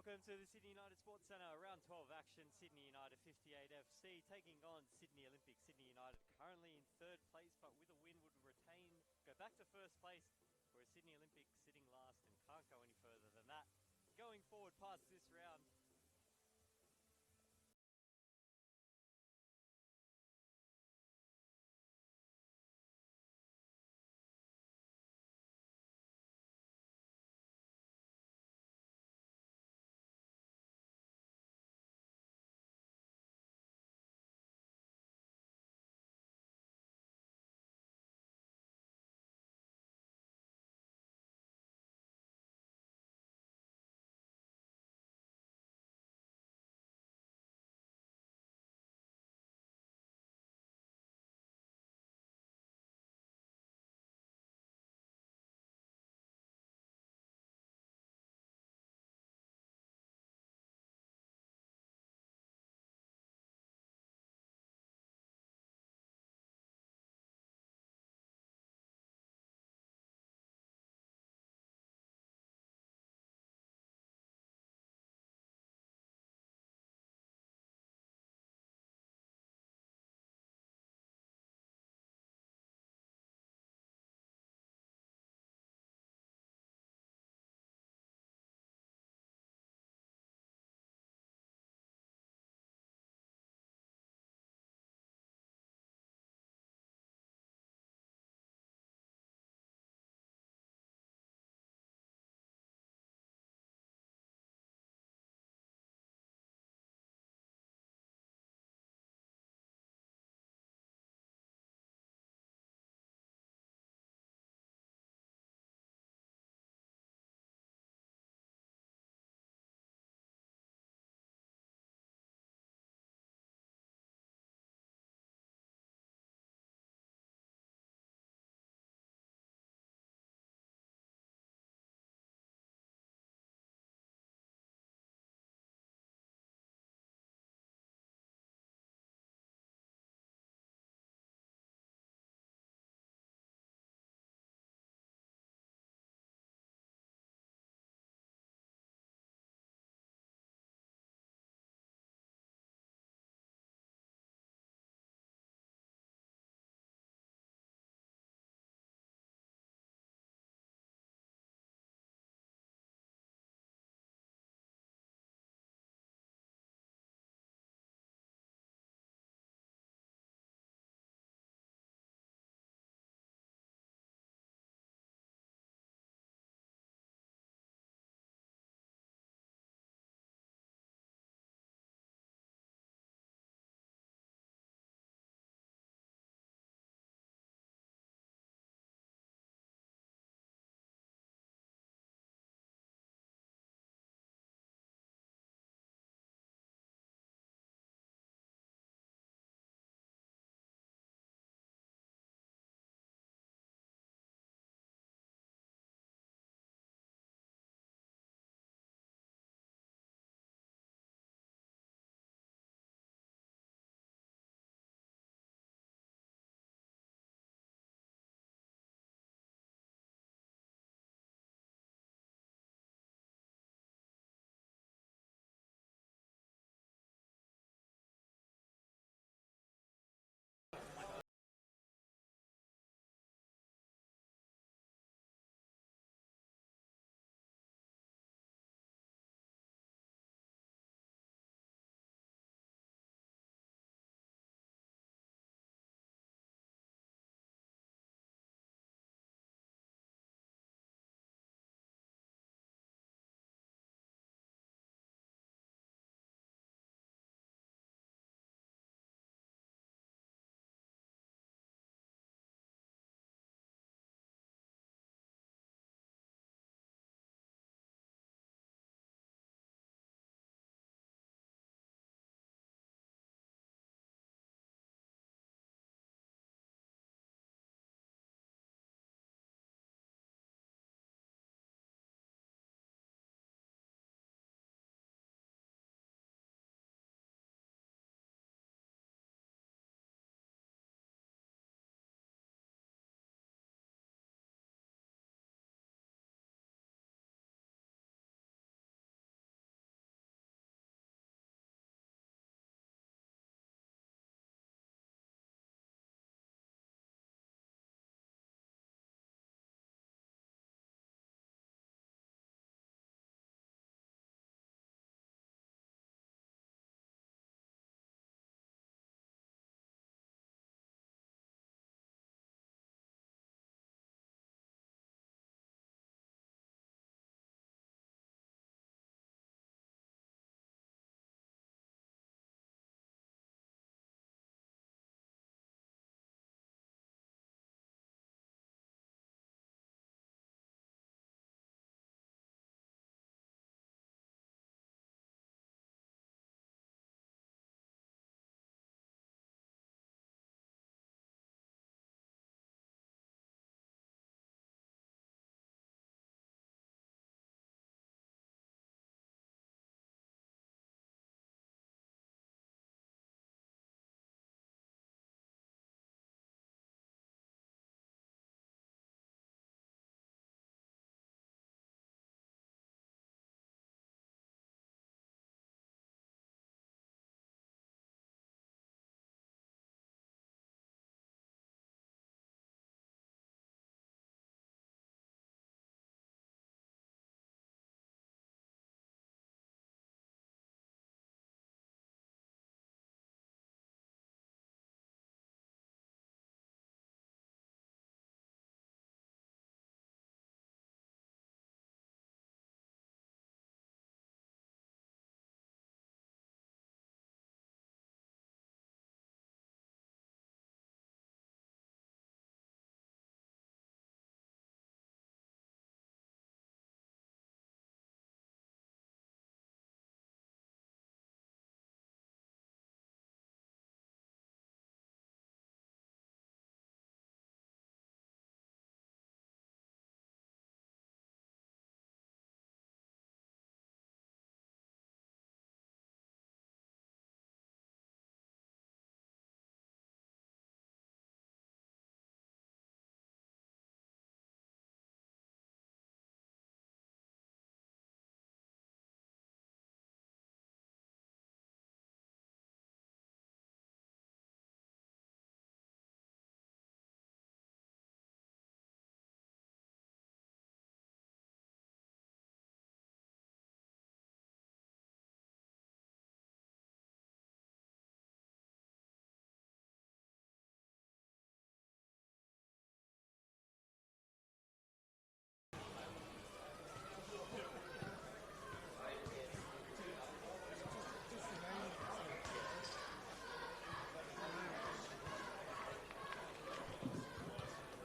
Welcome to the Sydney United Sports Centre. Round 12 action, Sydney United 58 FC taking on Sydney Olympic. Sydney United currently in third place, but with a win would go back to first place, whereas Sydney Olympic sitting last and can't go any further than that. Going forward past this round,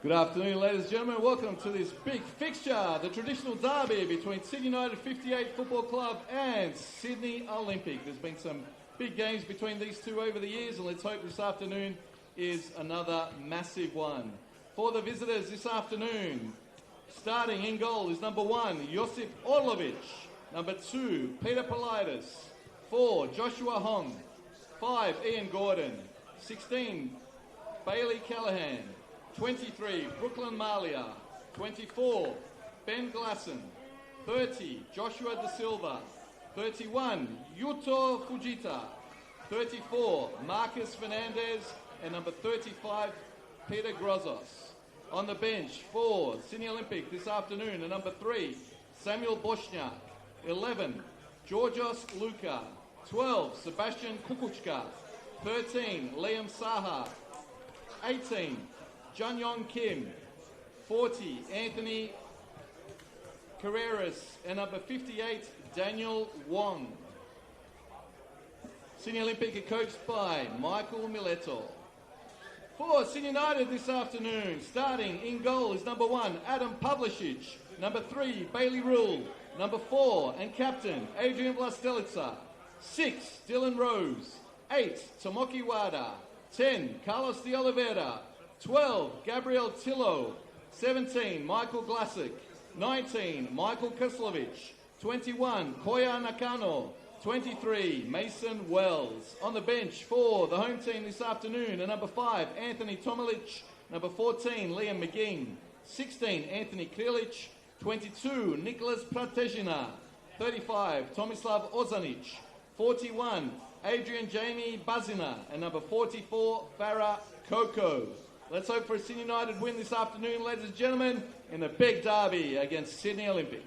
Good afternoon, ladies and gentlemen. Welcome to this big fixture, the traditional derby between Sydney United 58 Football Club and Sydney Olympic. There's been some big games between these two over the years, and let's hope this afternoon is another massive one. For the visitors this afternoon, starting in goal is number 1, Josip Orlovic. Number 2, Peter Politis. 4, Joshua Hong. 5, Ian Gordon. 16, Bailey Callahan. 23, Brooklyn Malia. 24, Ben Glasson. 30, Joshua De Silva. 31, Yuto Fujita. 34, Marcus Fernandez. And number 35, Peter Grozos. On the bench for Sydney Olympic this afternoon, and number 3, Samuel Boschniak. 11, Georgios Luka. 12, Sebastian Kukuchka. 13, Liam Saha. 18, Jun-Yong Kim. 40, Anthony Carreras. And number 58, Daniel Wong. Sydney Olympic are coached by Michael Mileto. For Sydney United this afternoon, starting in goal is number 1, Adam Pavlicic. Number 3, Bailey Rule. Number 4, and captain, Adrian Vlastelica. 6, Dylan Rose. 8, Tomoki Wada. 10, Carlos de Oliveira. 12, Gabriel Tillo. 17, Michael Glasick. 19, Michael Kislovic. 21, Koya Nakano. 23, Mason Wells. On the bench for the home team this afternoon, and number 5, Anthony Tomilic. Number 14, Liam McGinn. 16, Anthony Klilic. 22, Nicholas Pratezhina. 35, Tomislav Ozanic. 41, Adrian Jamie Bazina. And number 44, Farah Coco. Let's hope for a Sydney United win this afternoon, ladies and gentlemen, in the big derby against Sydney Olympic.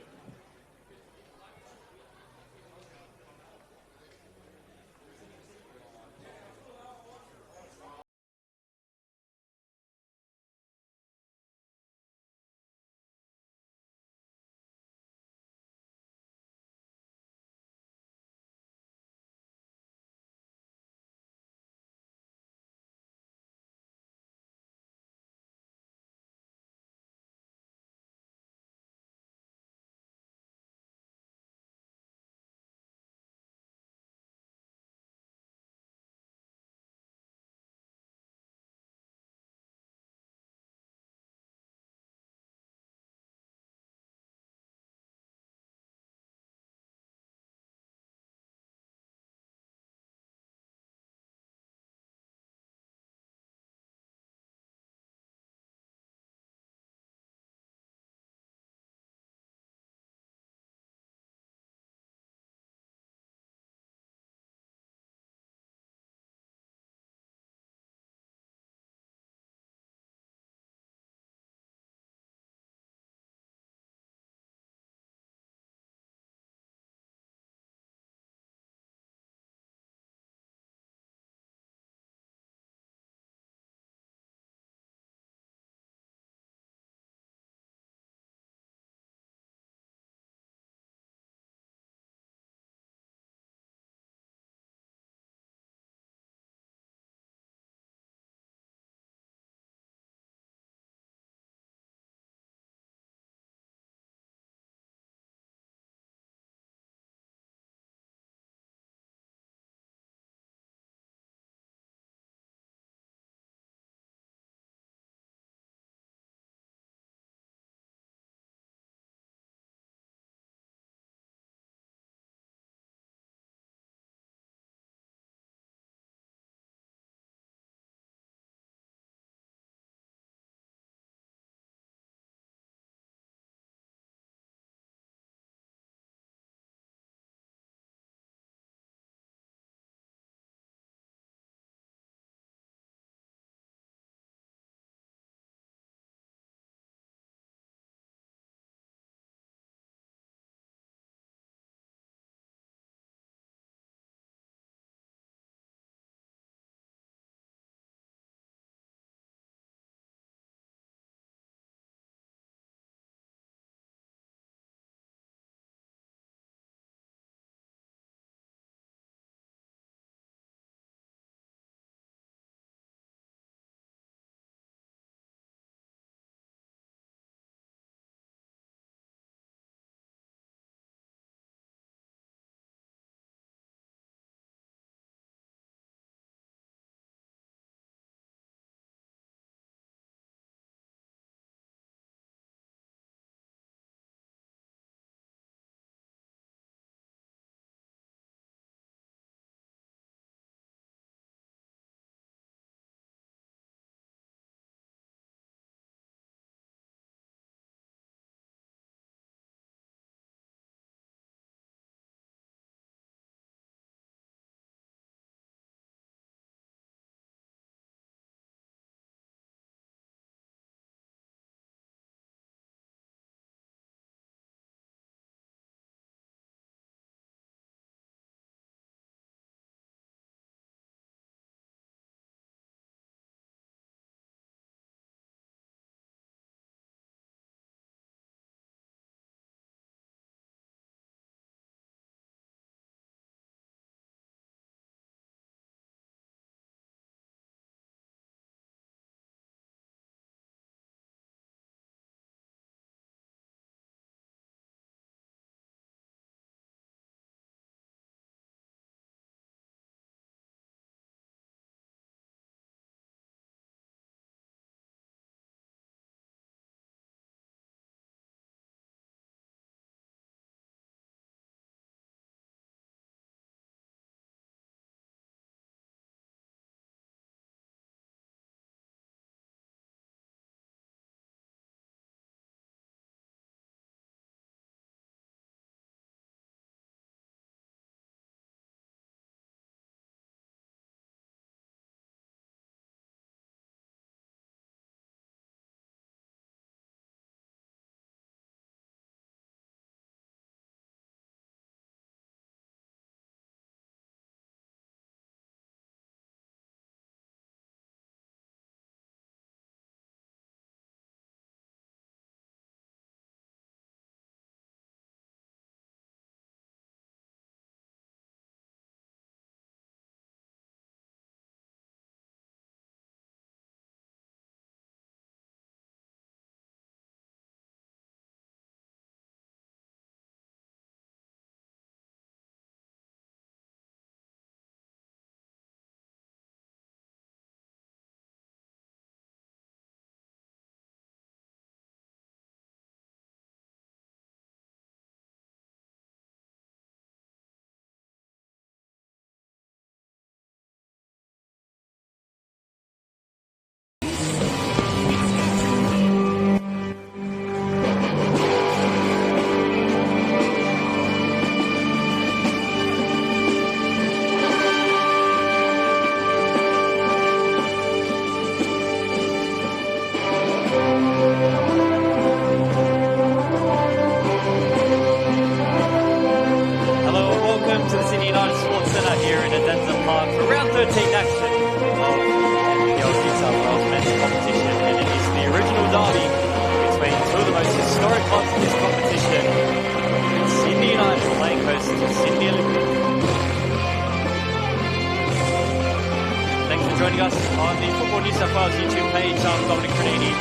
joining us on the Football New South Wales YouTube page. I'm Dominic Cranini.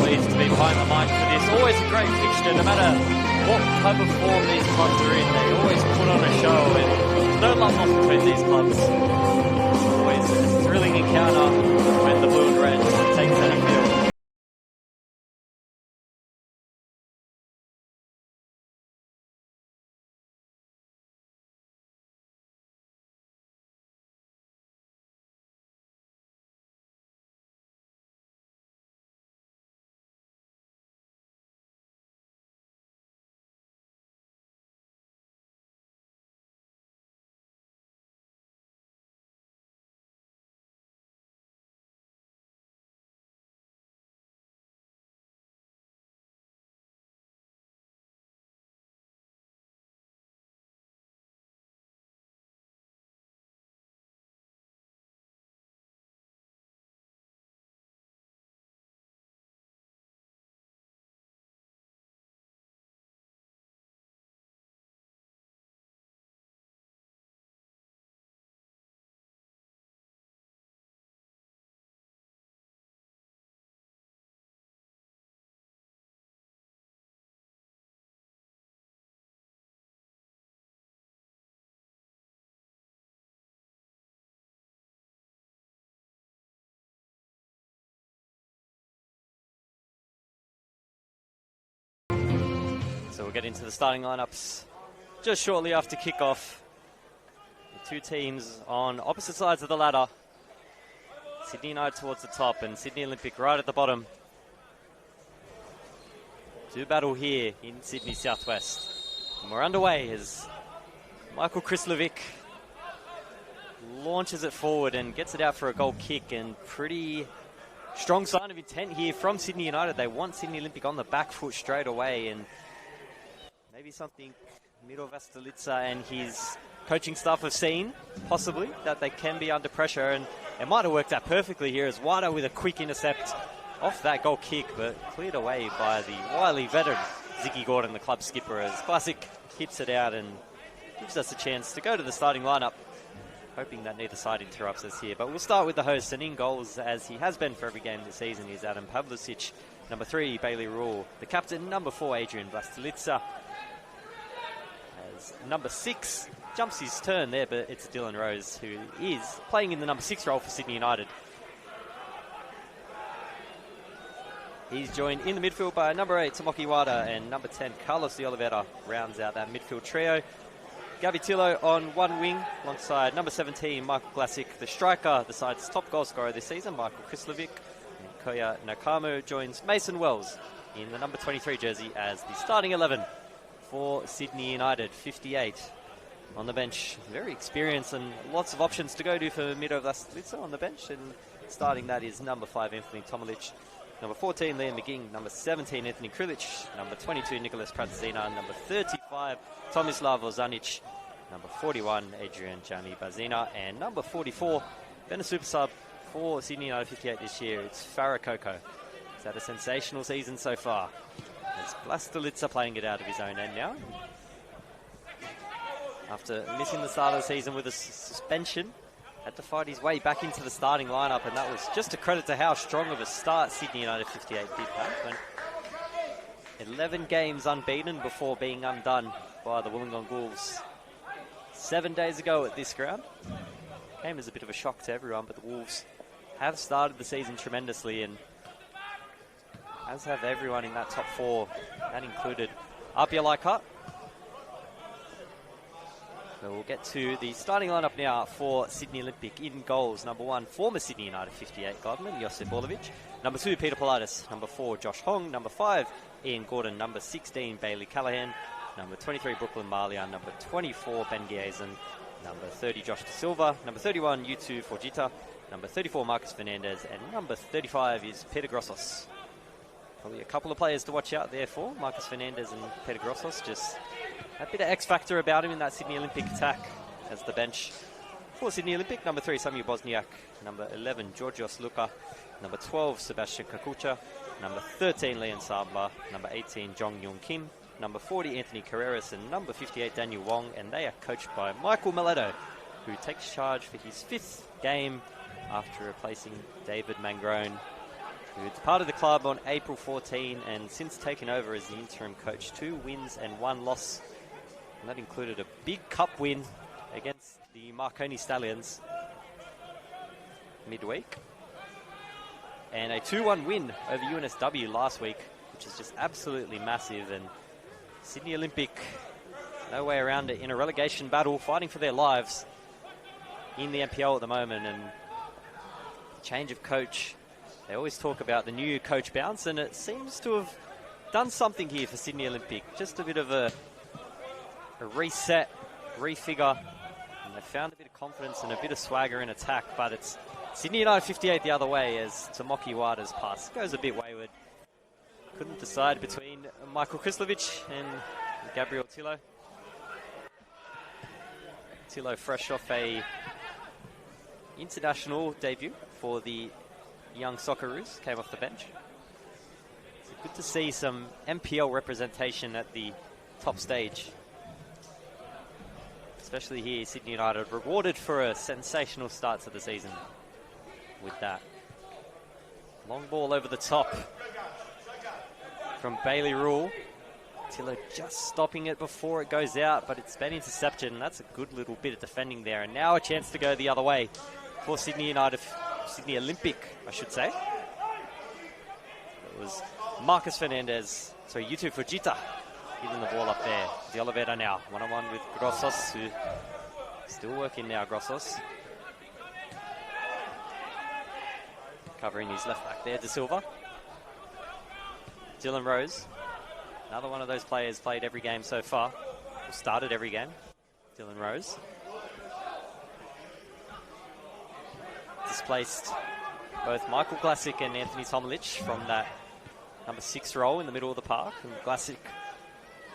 Pleased to be behind the mic for this. Always a great fixture, no matter what type of form these clubs are in. They always put on a show, and there's no love lost between these clubs. Always a thrilling encounter when the blue and red take centre field. So we'll get into the starting lineups just shortly after kickoff. The two teams on opposite sides of the ladder. Sydney United towards the top and Sydney Olympic right at the bottom. To battle here in Sydney Southwest. And we're underway as Michael Krislovic launches it forward and gets it out for a goal kick, and pretty strong sign of intent here from Sydney United. They want Sydney Olympic on the back foot straight away, and maybe something Miro Vastalitsa and his coaching staff have seen, possibly, that they can be under pressure, and it might have worked out perfectly here as Wada with a quick intercept off that goal kick, but cleared away by the wily veteran Ziggy Gordon, the club skipper, as Classic hits it out and gives us a chance to go to the starting lineup, hoping that neither side interrupts us here. But we'll start with the host, and in goals, as he has been for every game this season, is Adam Pavlicic. Number 3, Bailey Rule. The captain, number 4, Adrian Vlastelica. As number 6 jumps his turn there, but it's Dylan Rose, who is playing in the number 6 role for Sydney United. He's joined in the midfield by number 8, Tomoki Wada, and number 10, Carlos de Oliveira, rounds out that midfield trio. Gabby Tillo on one wing, alongside number 17, Michael Classic, the striker, the side's top goal scorer this season, Michael Krislovic. And Koya Nakamu joins Mason Wells in the number 23 jersey as the starting 11 for Sydney United. 58 on the bench. Very experienced and lots of options to go to for Miro Vlastelica on the bench. And starting that is number 5, Anthony Tomalic. Number 14, Liam McGing. Number 17, Anthony Krilic. Number 22, Nicholas Pratzina. Number 35, Tomislav Ozanic. Number 41, Adrian Jani Bazina. And number 44, been a super sub for Sydney United 58 this year. It's Farah Coco. He's had a sensational season so far, as Vlastelica playing it out of his own end now. After missing the start of the season with a suspension, had to fight his way back into the starting lineup, and that was just a credit to how strong of a start Sydney United 58 did have. And 11 games unbeaten before being undone by the Wollongong Wolves 7 days ago at this ground. Came as a bit of a shock to everyone, but the Wolves have started the season tremendously, and as have everyone in that top 4. That included Apia Laikat. So we'll get to the starting lineup now for Sydney Olympic. In goals, number 1, former Sydney United 58 Gladman, Josip Orlovic. Number 2, Peter Politis. Number 4, Josh Hong. Number 5, Ian Gordon. Number 16, Bailey Callahan. Number 23, Brooklyn Marlian. Number 24, Ben Giazen. Number 30, Josh De Silva. Number 31, Yutu Forgita. Number 34, Marcus Fernandez. And number 35 is Peter Grossos. Probably a couple of players to watch out there for. Marcus Fernandez and Peter Grossos, just a bit of X-factor about him in that Sydney Olympic attack as the bench. For Sydney Olympic, number 3, Samuel Bosniak. Number 11, Georgios Luka. Number 12, Sebastian Kakucha. Number 13, Leon Samba. Number 18, Jong Yoon Kim. Number 40, Anthony Carreras. And number 58, Daniel Wong. And they are coached by Michael Mileto, who takes charge for his 5th game after replacing David Mangrone, who departed the club on April 14 and since taken over as the interim coach. 2 wins and 1 loss, and that included a big cup win against the Marconi Stallions midweek, and a 2-1 win over UNSW last week, which is just absolutely massive. And Sydney Olympic, no way around it, in a relegation battle, fighting for their lives in the NPL at the moment. And change of coach, they always talk about the new coach bounce, and it seems to have done something here for Sydney Olympic. Just a bit of a reset, refigure, and they found a bit of confidence and a bit of swagger in attack. But it's Sydney United 58 the other way as Tomoki Wada's pass goes a bit wayward. Couldn't decide between Michael Krislovic and Gabriel Tillo. Tillo fresh off a international debut for the young Socceroos, came off the bench. So good to see some NPL representation at the top stage. Especially here, Sydney United rewarded for a sensational start to the season with that. Long ball over the top from Bailey Rule. Tillo just stopping it before it goes out, but it's been intercepted, and that's a good little bit of defending there. And now a chance to go the other way for Sydney United, Sydney Olympic, I should say. It was Marcus Fernandez, sorry, Yutu Fujita getting the ball up there. De Oliveira now, one-on-one with Grossos, who still working now, Grossos. Covering his left back there, De Silva. Dylan Rose, another one of those players played every game so far, or started every game. Dylan Rose. Displaced both Michael Glassick and Anthony Tomalich from that number 6 role in the middle of the park. And Glassick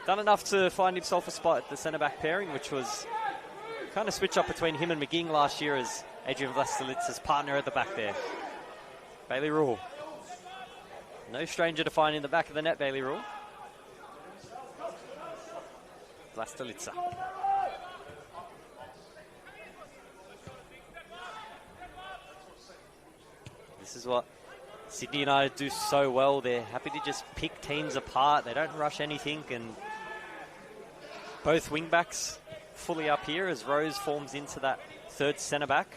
done enough to find himself a spot at the centre-back pairing, which was kind of switch up between him and McGing last year as Adrian Vlastelitz's partner at the back there. Bailey Rule. No stranger to find in the back of the net, Bailey Rule. Vlastelica. This is what Sydney United do so well. They're happy to just pick teams apart. They don't rush anything, and both wing-backs fully up here as Rose forms into that third centre-back.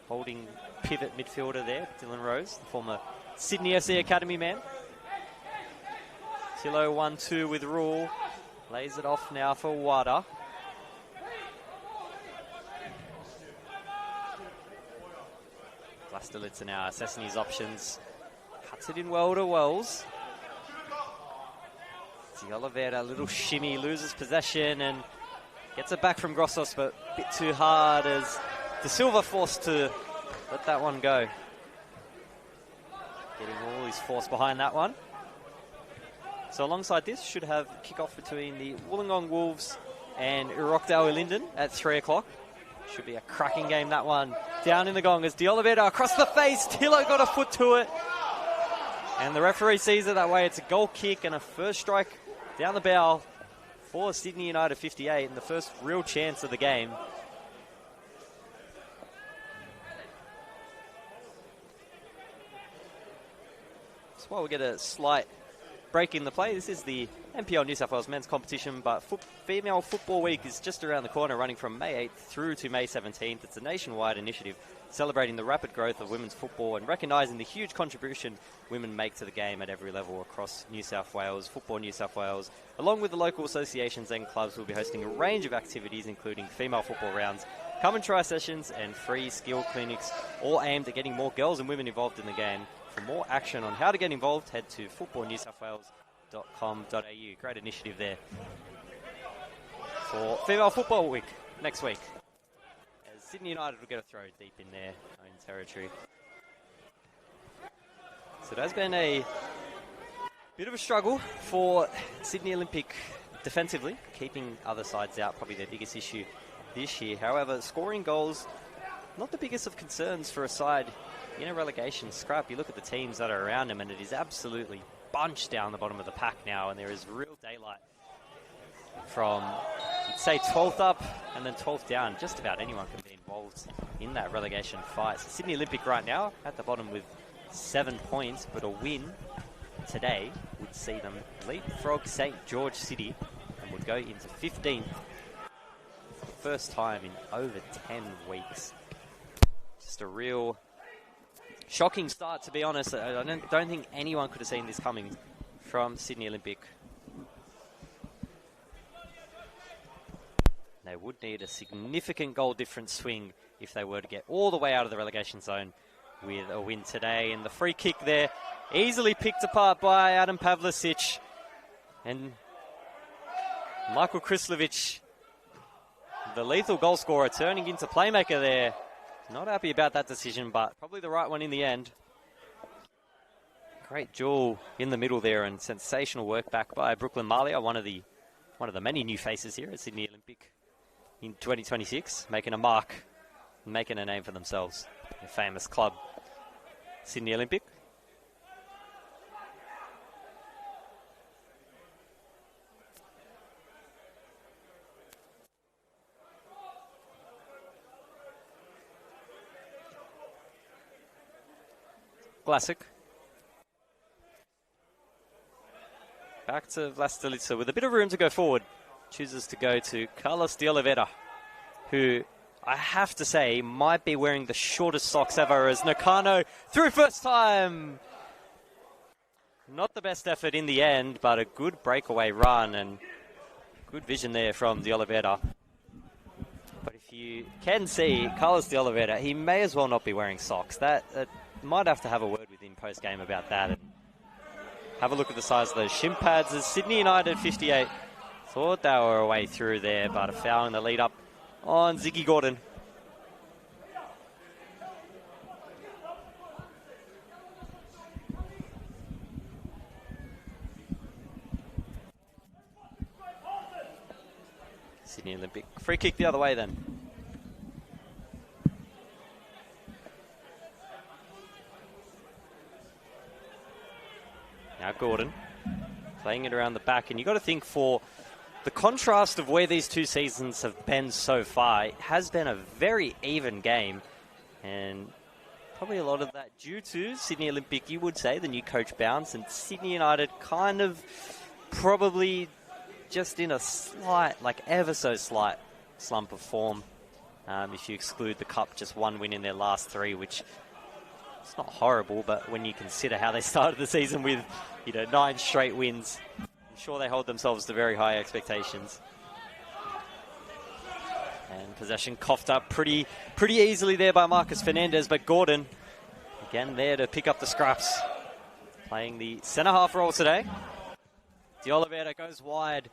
Holding pivot midfielder there, Dylan Rose, the former Sydney FC Academy man. Tillo 1-2 with Rule. Lays it off now for Wada. Vlastelica now assessing his options. Cuts it in well to Wells. De Oliveira, a little shimmy, loses possession and gets it back from Grossos, but a bit too hard as De Silva forced to let that one go. Getting all his force behind that one. So alongside this, should have kick-off between the Wollongong Wolves and Rockdale Linden at 3 o'clock. Should be a cracking game, that one. Down in the gong as De Oliveira across the face. Tillo got a foot to it. And the referee sees it that way. It's a goal kick and a first strike down the bow for Sydney United 58 and the first real chance of the game. So while we get a slight break in the play, this is the NPL New South Wales men's competition, but Female Football Week is just around the corner, running from May 8th through to May 17th. It's a nationwide initiative celebrating the rapid growth of women's football and recognising the huge contribution women make to the game at every level across New South Wales. Football New South Wales, along with the local associations and clubs, will be hosting a range of activities, including female football rounds, come and try sessions and free skill clinics, all aimed at getting more girls and women involved in the game. For more action on how to get involved, head to footballnewsouthwales.com.au. Great initiative there for Female Football Week next week, as Sydney United will get a throw deep in their own territory. So that's been a bit of a struggle for Sydney Olympic defensively, keeping other sides out, probably their biggest issue this year. However, scoring goals, not the biggest of concerns for a side in a relegation scrap. You look at the teams that are around them, and it is absolutely bunched down the bottom of the pack now, and there is real daylight from, you'd say, 12th up and then 12th down. Just about anyone can be involved involved in that relegation fight. So Sydney Olympic right now at the bottom with 7 points, but a win today would see them leapfrog St. George City and would go into 15th for the first time in over 10 weeks. Just a real shocking start, to be honest. I don't think anyone could have seen this coming from Sydney Olympic. They would need a significant goal difference swing if they were to get all the way out of the relegation zone with a win today. And the free kick there, easily picked apart by Adam Pavlicic. And Michael Krislovic, the lethal goal scorer, turning into playmaker there. Not happy about that decision, but probably the right one in the end. Great duel in the middle there, and sensational work back by Brooklyn Malia, one of the many new faces here at Sydney Olympic in 2026, making a mark, making a name for themselves. A famous club, Sydney Olympic. Classic. Back to Vlastelica with a bit of room to go forward. Chooses to go to Carlos de Oliveira, who I have to say might be wearing the shortest socks ever, as Nakano through first time. Not the best effort in the end, but a good breakaway run and good vision there from de Oliveira. But if you can see Carlos de Oliveira, he may as well not be wearing socks. That might have to have a word with him post-game about that. And have a look at the size of those shin pads as Sydney United 58 thought they were away through there, but a foul in the lead up on Ziggy Gordon. Sydney Olympic. Free kick the other way then. Now Gordon playing it around the back, and you've got to think, for the contrast of where these two seasons have been so far, it has been a very even game, and probably a lot of that due to Sydney Olympic, you would say, the new coach bounce, and Sydney United kind of probably just in a slight, like ever so slight slump of form. If you exclude the cup, just one win in their last three, which it's not horrible, but when you consider how they started the season with, 9 straight wins, I'm sure they hold themselves to very high expectations. And possession coughed up pretty easily there by Marcus Fernandez, but Gordon, again there to pick up the scraps. Playing the centre-half role today. De Oliveira goes wide.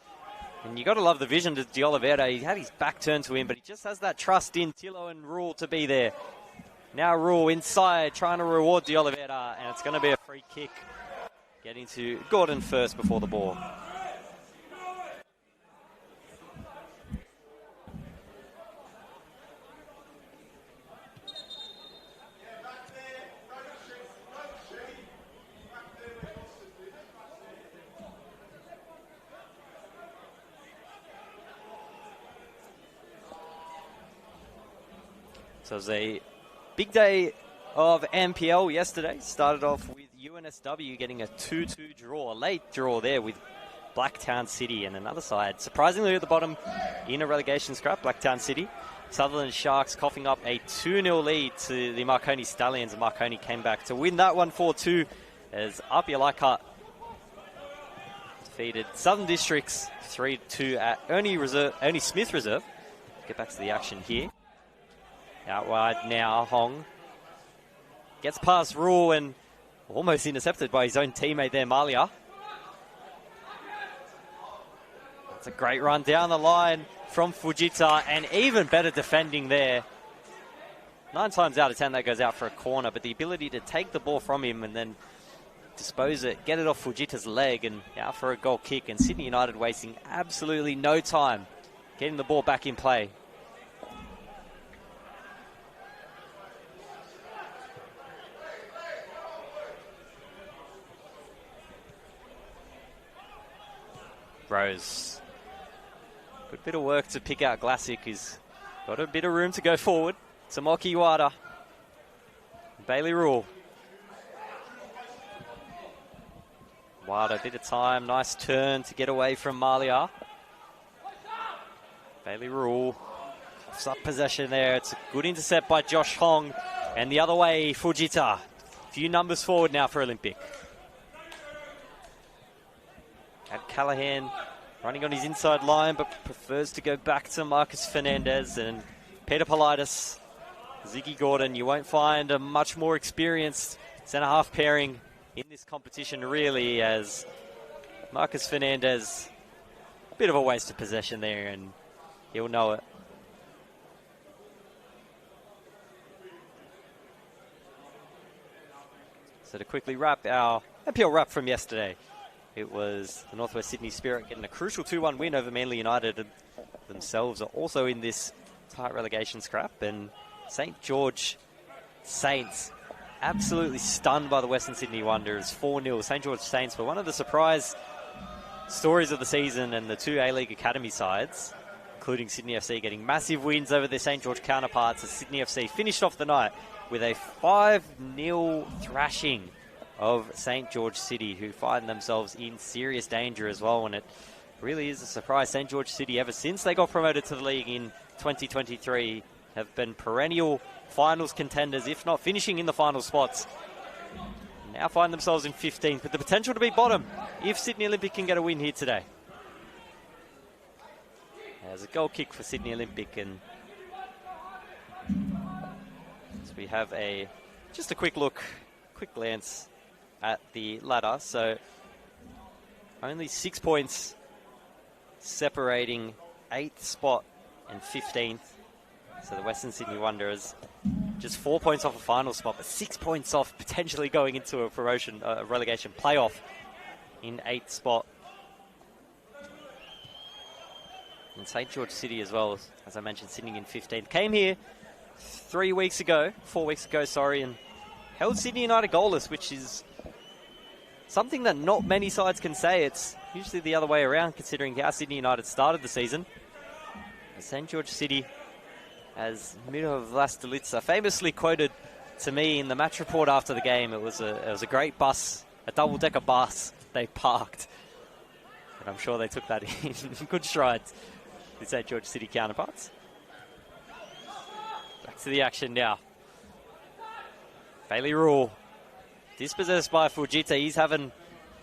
And you got to love the vision to De Oliveira. He had his back turned to him, but he just has that trust in Tillo and Rule to be there. Now Rule inside, trying to reward De Oliveira, and it's going to be a free kick. Getting to Gordon first before the ball. So it was a big day of NPL yesterday. Started off with NSW getting a 2-2 draw, a late draw there with Blacktown City, and another side surprisingly at the bottom in a relegation scrap, Blacktown City. Sutherland Sharks coughing up a 2-0 lead to the Marconi Stallions, and Marconi came back to win that one 4-2 as Apia Leichhardt defeated Southern Districts 3-2 at Ernie Smith Reserve. Get back to the action here. Out wide now, Hong gets past Rule and almost intercepted by his own teammate there, Malia. That's a great run down the line from Fujita, and even better defending there. 9 times out of 10 that goes out for a corner, but the ability to take the ball from him and then dispose it, get it off Fujita's leg and out for a goal kick, and Sydney United wasting absolutely no time getting the ball back in play. Rose. Good bit of work to pick out Glassick, who's Got a bit of room to go forward. Tomoki Iwata. Bailey Rule. Iwata, a bit of time. Nice turn to get away from Malia. Bailey Rule. Coughs up possession there. It's a good intercept by Josh Hong. And the other way, Fujita. Few numbers forward now for Olympic. Had Callahan running on his inside line, but prefers to go back to Marcus Fernandez and Peter Politis. Ziggy Gordon, you won't find a much more experienced centre-half pairing in this competition, really, as Marcus Fernandez, a bit of a waste of possession there, and he'll know it. So to quickly wrap our NPL wrap from yesterday, it was the Northwest Sydney Spirit getting a crucial 2-1 win over Manly United. And themselves are also in this tight relegation scrap. And St. George Saints absolutely stunned by the Western Sydney Wanderers. 4-0. St. George Saints were one of the surprise stories of the season, and the two A-League Academy sides, including Sydney FC, getting massive wins over their St. George counterparts as Sydney FC finished off the night with a 5-0 thrashing of St. George City, who find themselves in serious danger as well. And it really is a surprise. St. George City, ever since they got promoted to the league in 2023, have been perennial finals contenders, if not finishing in the final spots. Now find themselves in 15th with the potential to be bottom if Sydney Olympic can get a win here today. There's a goal kick for Sydney Olympic, and so we have just a quick glance at the ladder. So only 6 points separating 8th spot and 15th. So the Western Sydney Wanderers just 4 points off a final spot, but 6 points off potentially going into a relegation playoff in 8th spot. And St. George City as well, as I mentioned, sitting in 15th. Came here 4 weeks ago, and held Sydney United goalless, which is something that not many sides can say. It's usually the other way around, considering how Sydney United started the season. St. George City, as Miro Vlastelica famously quoted to me in the match report after the game, it was a great bus, a double-decker bus they parked. And I'm sure they took that in good strides, the St. George City counterparts. Back to the action now. Bailey Rule, dispossessed by Fujita. He's having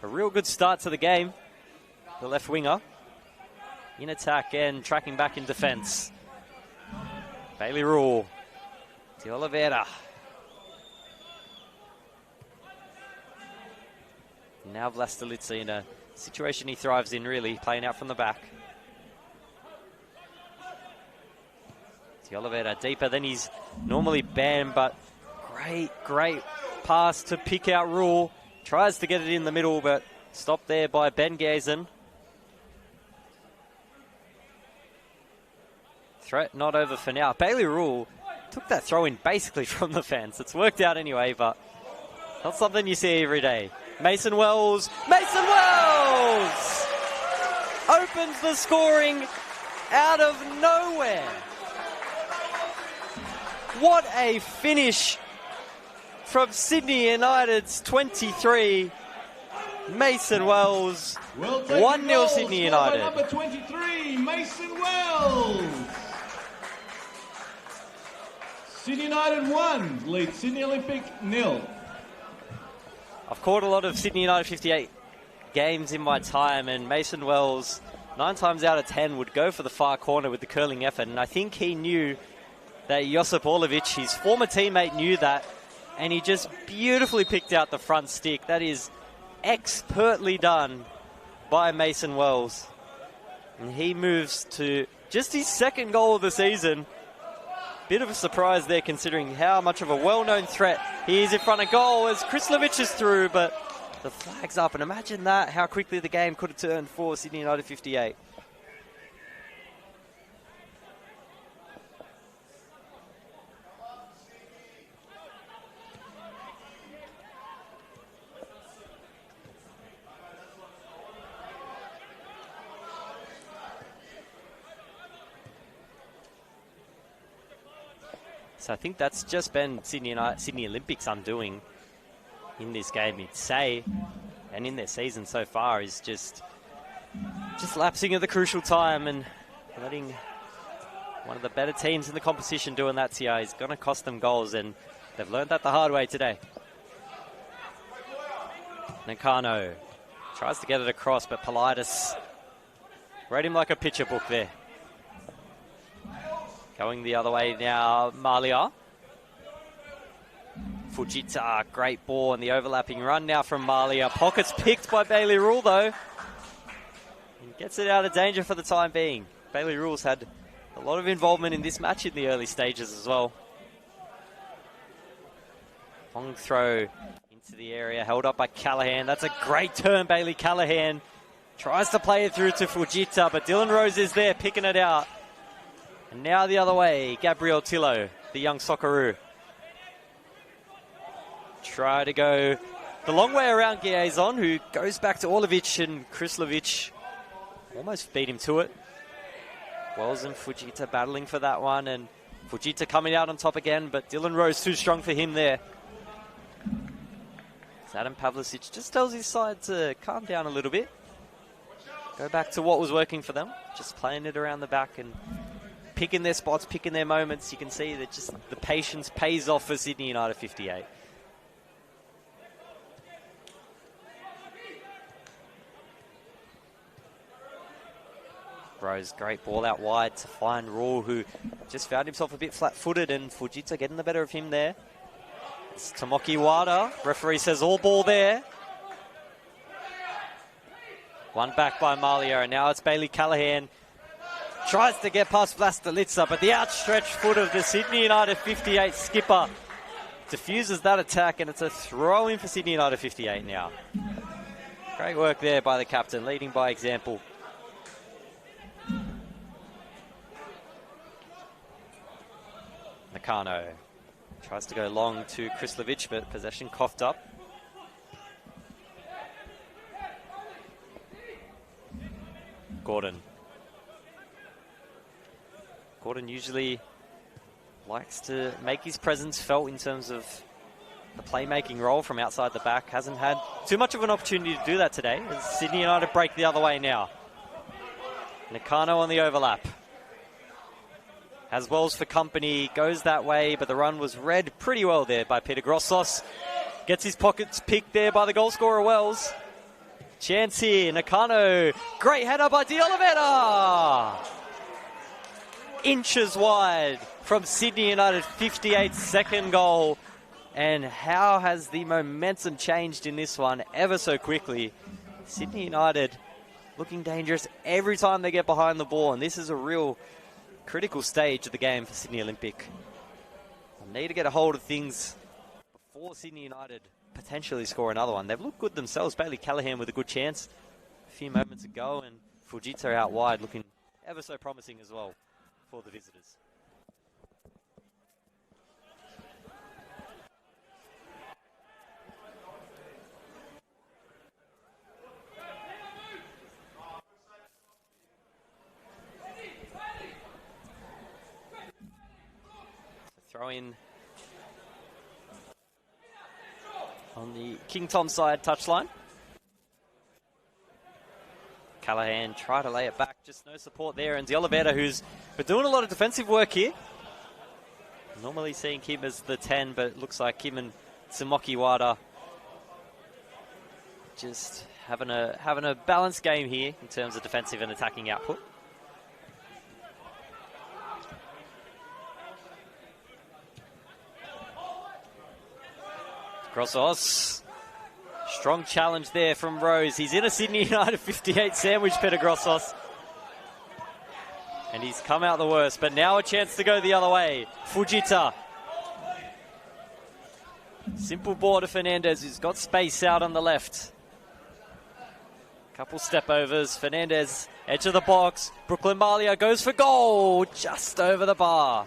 a real good start to the game. The left winger in attack and tracking back in defence. Bailey Rule to Oliveira. Now Vlastelica in a situation he thrives in, really, playing out from the back. To Oliveira, deeper than he's normally been, but great pass to pick out Rule. Tries to get it in the middle, but stopped there by Ben Gazen. Threat not over for now. Bailey Rule took that throw in basically from the fence. It's worked out anyway, but not something you see every day. Mason Wells opens the scoring out of nowhere. What a finish from Sydney United's 23. Mason Wells, 1-0 Sydney United. Number 23, Mason Wells. Sydney United 1, lead Sydney Olympic 0. I've caught a lot of Sydney United 58 games in my time, and Mason Wells, 9 times out of 10, would go for the far corner with the curling effort, and I think he knew that Josip Orlovic, his former teammate, knew that, and he just beautifully picked out the front stick. That is expertly done by Mason Wells, and he moves to just his second goal of the season. Bit of a surprise there, considering how much of a well-known threat he is in front of goal as Krislovic is through, but the flag's up, and imagine that, how quickly the game could have turned for Sydney United 58. So I think that's just been Sydney Olympics undoing in this game, you'd say, and in their season so far, is just lapsing at the crucial time and letting one of the better teams in the competition doing that to you is going to cost them goals, and they've learned that the hard way today. Nakano tries to get it across, but Politis read him like a picture book there. Going the other way now, Malia. Fujita, great ball, and the overlapping run now from Malia. Pockets picked by Bailey Rule, though. And gets it out of danger for the time being. Bailey Rule's had a lot of involvement in this match in the early stages as well. Long throw into the area, held up by Callahan. That's a great turn, Bailey Callahan. Tries to play it through to Fujita, but Dylan Rose is there picking it out. And now the other way, Gabriel Tillo, the young Socceroo. Try to go the long way around Giazon, who goes back to Orlovic, and Krislovic almost beat him to it. Wells and Fujita battling for that one, and Fujita coming out on top again, but Dylan Rose too strong for him there. Adam Pavlicic just tells his side to calm down a little bit. Go back to what was working for them, just playing it around the back and picking their spots, picking their moments. You can see that just the patience pays off for Sydney United 58. Rose, great ball out wide to find Rule, who just found himself a bit flat-footed, and Fujita getting the better of him there. It's Tomoki Wada. Referee says all ball there. One back by Malia, and now it's Bailey Callahan. Tries to get past Vlastelica, but the outstretched foot of the Sydney United 58 skipper diffuses that attack, and it's a throw-in for Sydney United 58 now. Great work there by the captain, leading by example. Nakano tries to go long to Krislovic, but possession coughed up. Gordon usually likes to make his presence felt in terms of the playmaking role from outside the back. Hasn't had too much of an opportunity to do that today, as Sydney United break the other way now. Nakano on the overlap. Has Wells for company, goes that way, but the run was read pretty well there by Peter Grossos. Gets his pockets picked there by the goal scorer Wells. Chance here, Nakano. Great header by De Oliveira. Inches wide from Sydney United 58's second goal. And how has the momentum changed in this one ever so quickly? Sydney United looking dangerous every time they get behind the ball, and this is a real critical stage of the game for Sydney Olympic. They need to get a hold of things before Sydney United potentially score another one. They've looked good themselves. Bailey Callahan with a good chance a few moments ago, and Fujita out wide looking ever so promising as well for the visitors. Throw in on the King Tom side touchline. Callahan try to lay it back, just no support there. And De Oliveira, who's been doing a lot of defensive work here. Normally seeing him as the 10, but it looks like him and Tomoki Wada just having a balanced game here in terms of defensive and attacking output. Grossos. Strong challenge there from Rose. He's in a Sydney United 58 sandwich, Peter Grossos. And he's come out the worst, but now a chance to go the other way. Fujita. Simple ball to Fernandez, who's got space out on the left. Couple step overs. Fernandez, edge of the box. Brooklyn Malia goes for goal. Just over the bar.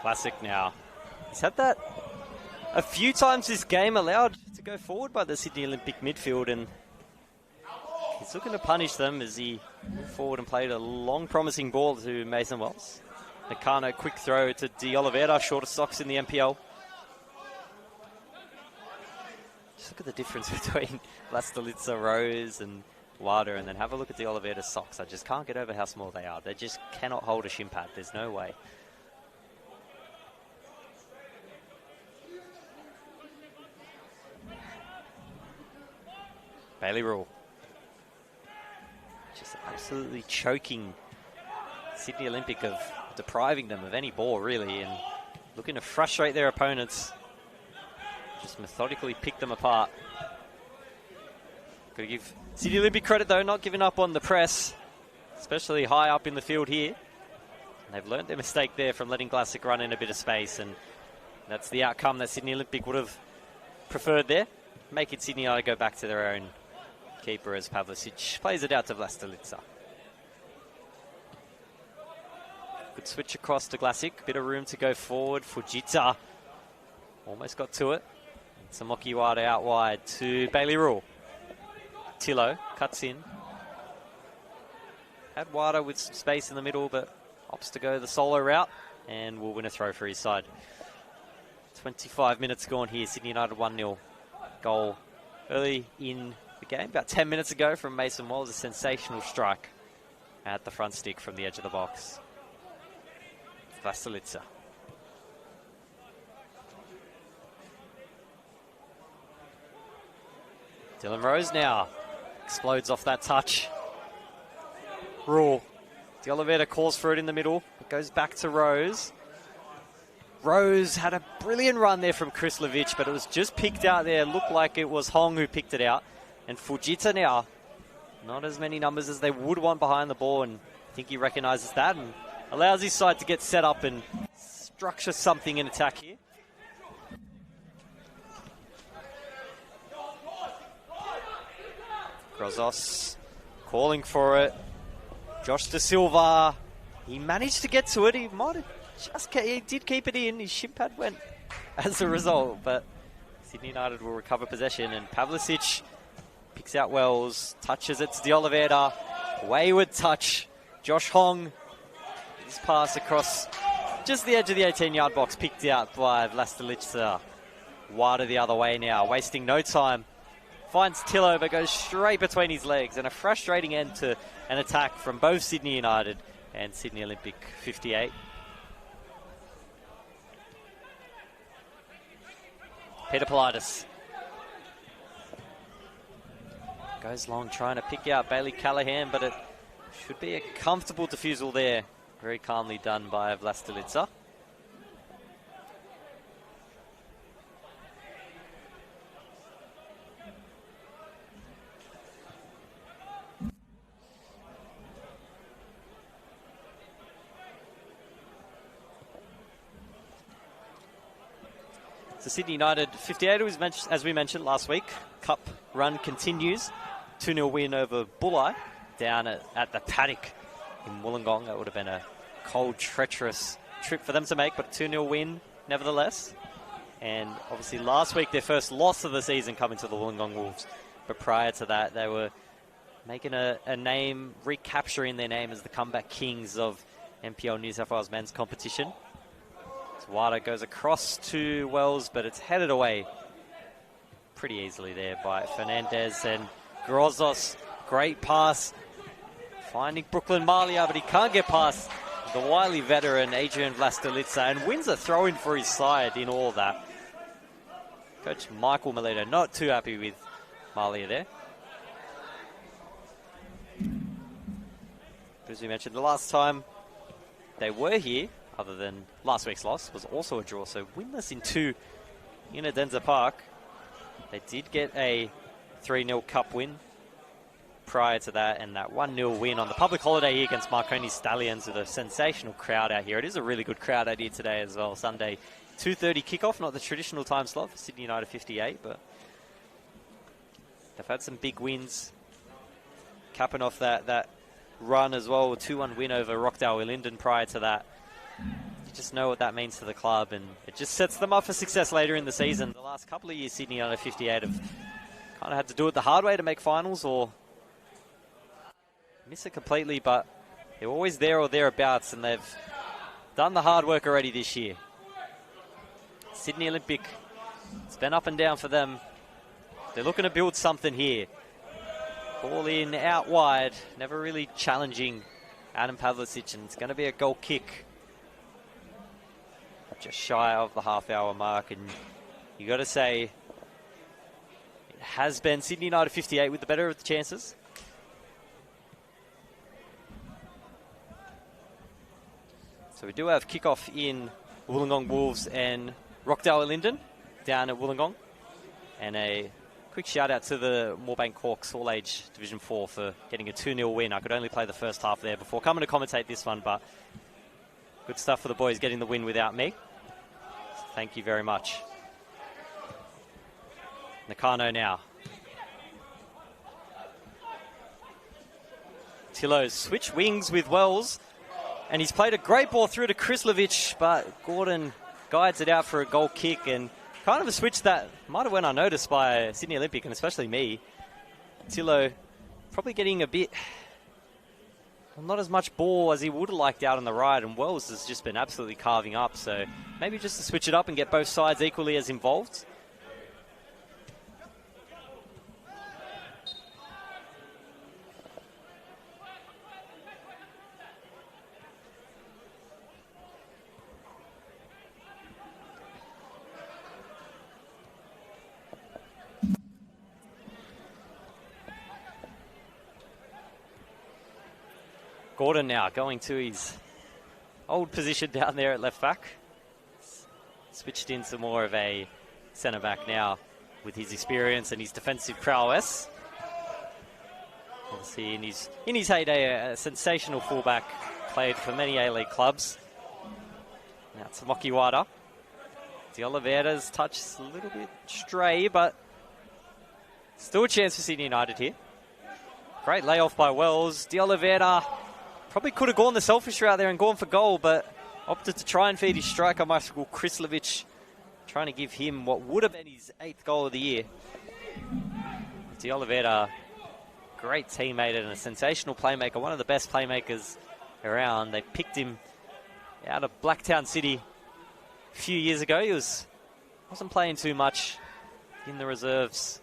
Classic now. He's had that a few times this game, allowed to go forward by the Sydney Olympic midfield, and he's looking to punish them as he moved forward and played a long promising ball to Mason Wells. Nakano, quick throw to De Oliveira, shortest socks in the NPL. Just look at the difference between Vlastelica, Rose and Wada, and then have a look at De Oliveira's socks. I just can't get over how small they are. They just cannot hold a shin pad. There's no way. Bailey Rule. Just absolutely choking Sydney Olympic of depriving them of any ball, really, and looking to frustrate their opponents. Just methodically pick them apart. Got to give Sydney Olympic credit, though, not giving up on the press, especially high up in the field here. And they've learned their mistake there from letting Glassick run in a bit of space, and that's the outcome that Sydney Olympic would have preferred there. Make it Sydney United go back to their own keeper as Pavlicic plays it out to Vlastelica. Good switch across to Glassick. Bit of room to go forward. Fujita almost got to it. Samoki Wada out wide to Bailey Rule. Tillo cuts in. Had Wada with some space in the middle, but opts to go the solo route and will win a throw for his side. 25 minutes gone here. Sydney United 1-0 goal early in the game. About 10 minutes ago from Mason Wells, a sensational strike at the front stick from the edge of the box. Vlastelica. Dylan Rose now explodes off that touch. Rule. De Oliveira calls for it in the middle. It goes back to Rose. Rose had a brilliant run there from Krislovic, but it was just picked out there. Looked like it was Hong who picked it out. And Fujita now, not as many numbers as they would want behind the ball, and I think he recognises that and allows his side to get set up and structure something in attack here. Grozos calling for it. Josh De Silva, he managed to get to it. He might have he did keep it in. His shin pad went as a result, but Sydney United will recover possession, and Pavlicic picks out Wells, touches it to De Oliveira. Wayward touch. Josh Hong, his pass across just the edge of the 18-yard box, picked out by Vlastelica. Wada the other way now, wasting no time. Finds Tillo, but goes straight between his legs, and a frustrating end to an attack from both Sydney United and Sydney Olympic 58. Peter Politis goes long, trying to pick out Bailey Callahan, but it should be a comfortable defusal there. Very calmly done by Vlastelica. So Sydney United 58, as we mentioned last week, cup run continues. 2-0 win over Bulli down at the paddock in Wollongong. That would have been a cold, treacherous trip for them to make, but a 2-0 win nevertheless. And obviously last week, their first loss of the season coming to the Wollongong Wolves. But prior to that, they were making a name, recapturing their name as the comeback kings of NPL New South Wales men's competition. Wada goes across to Wells, but it's headed away pretty easily there by Fernandez, and Grozos, great pass, finding Brooklyn Malia, but he can't get past the wily veteran Adrian Vlastelica, and wins a throw-in for his side in all that. Coach Michael Melito not too happy with Malia there. But as we mentioned, the last time they were here, other than last week's loss, was also a draw. So winless in 2 in Adenza Park. They did get a 3-0 cup win prior to that, and that 1-0 win on the public holiday here against Marconi Stallions with a sensational crowd out here. It is a really good crowd out here today as well. Sunday 2:30 kickoff, not the traditional time slot for Sydney United 58, but they've had some big wins, capping off that run as well. A 2-1 win over Rockdale Linden prior to that. You just know what that means to the club, and it just sets them up for success later in the season. The last couple of years, Sydney under 58 have kind of had to do it the hard way to make finals or miss it completely, but they're always there or thereabouts, and they've done the hard work already this year. Sydney Olympic, it's been up and down for them. They're looking to build something here. Ball in, out wide, never really challenging Adam Pavlicic, and it's going to be a goal kick. Just shy of the half-hour mark, and you got to say it has been Sydney United 58 with the better of the chances. So we do have kickoff in Wollongong Wolves and Rockdale Linden down at Wollongong, and a quick shout out to the Moorebank Hawks All-Age Division 4 for getting a 2-0 win. I could only play the first half there before coming to commentate this one, but good stuff for the boys getting the win without me. So thank you very much. Nakano now. Tillo's switch wings with Wells, and he's played a great ball through to Krislovic, but Gordon guides it out for a goal kick, and kind of a switch that might have went unnoticed by Sydney Olympic, and especially me. Tillo probably getting a bit, not as much ball as he would have liked out on the right, and Wells has just been absolutely carving up, so maybe just to switch it up and get both sides equally as involved. Gordon now going to his old position down there at left back. Switched into more of a centre back now with his experience and his defensive prowess. Obviously in his heyday, a sensational fullback, played for many A-League clubs. Now it's Mokiwada. De Oliveira's touch is a little bit stray, but still a chance for Sydney United here. Great layoff by Wells. De Oliveira probably could have gone the selfish route there and gone for goal, but opted to try and feed his striker, Michael Krislovic, trying to give him what would have been his 8th goal of the year. De Oliveira, great teammate and a sensational playmaker, one of the best playmakers around. They picked him out of Blacktown City a few years ago. He wasn't playing too much in the reserves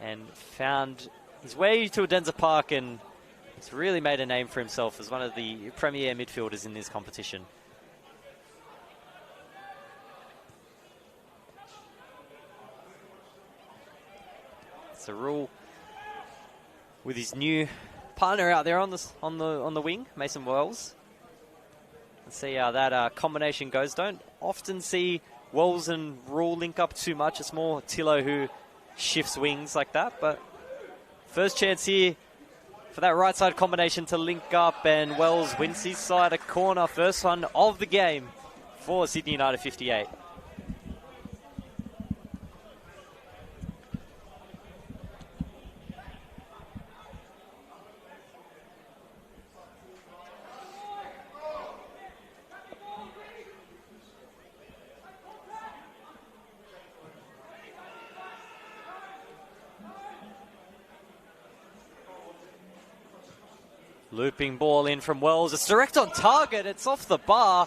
and found his way to Adenza Park, and he's really made a name for himself as one of the premier midfielders in this competition. It's a rule with his new partner out there on the wing, Mason Wells. Let's see how that combination goes. Don't often see Wells and Rule link up too much. It's more Tillo who shifts wings like that, but first chance here for that right side combination to link up, and Wells wins his side a corner. First one of the game for Sydney United 58. Looping ball in from Wells. It's direct on target. It's off the bar.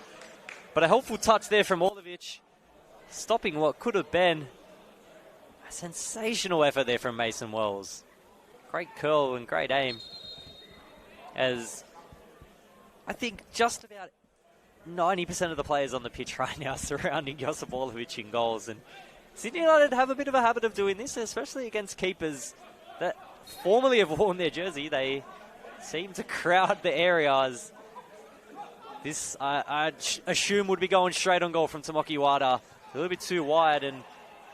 But a helpful touch there from Orlovic, stopping what could have been a sensational effort there from Mason Wells. Great curl and great aim. As I think just about 90% of the players on the pitch right now surrounding Josip Orlovic in goals. And Sydney United have a bit of a habit of doing this, especially against keepers that formerly have worn their jersey. They seem to crowd the area, as this, I assume, would be going straight on goal from Tomoki Wada. A little bit too wide and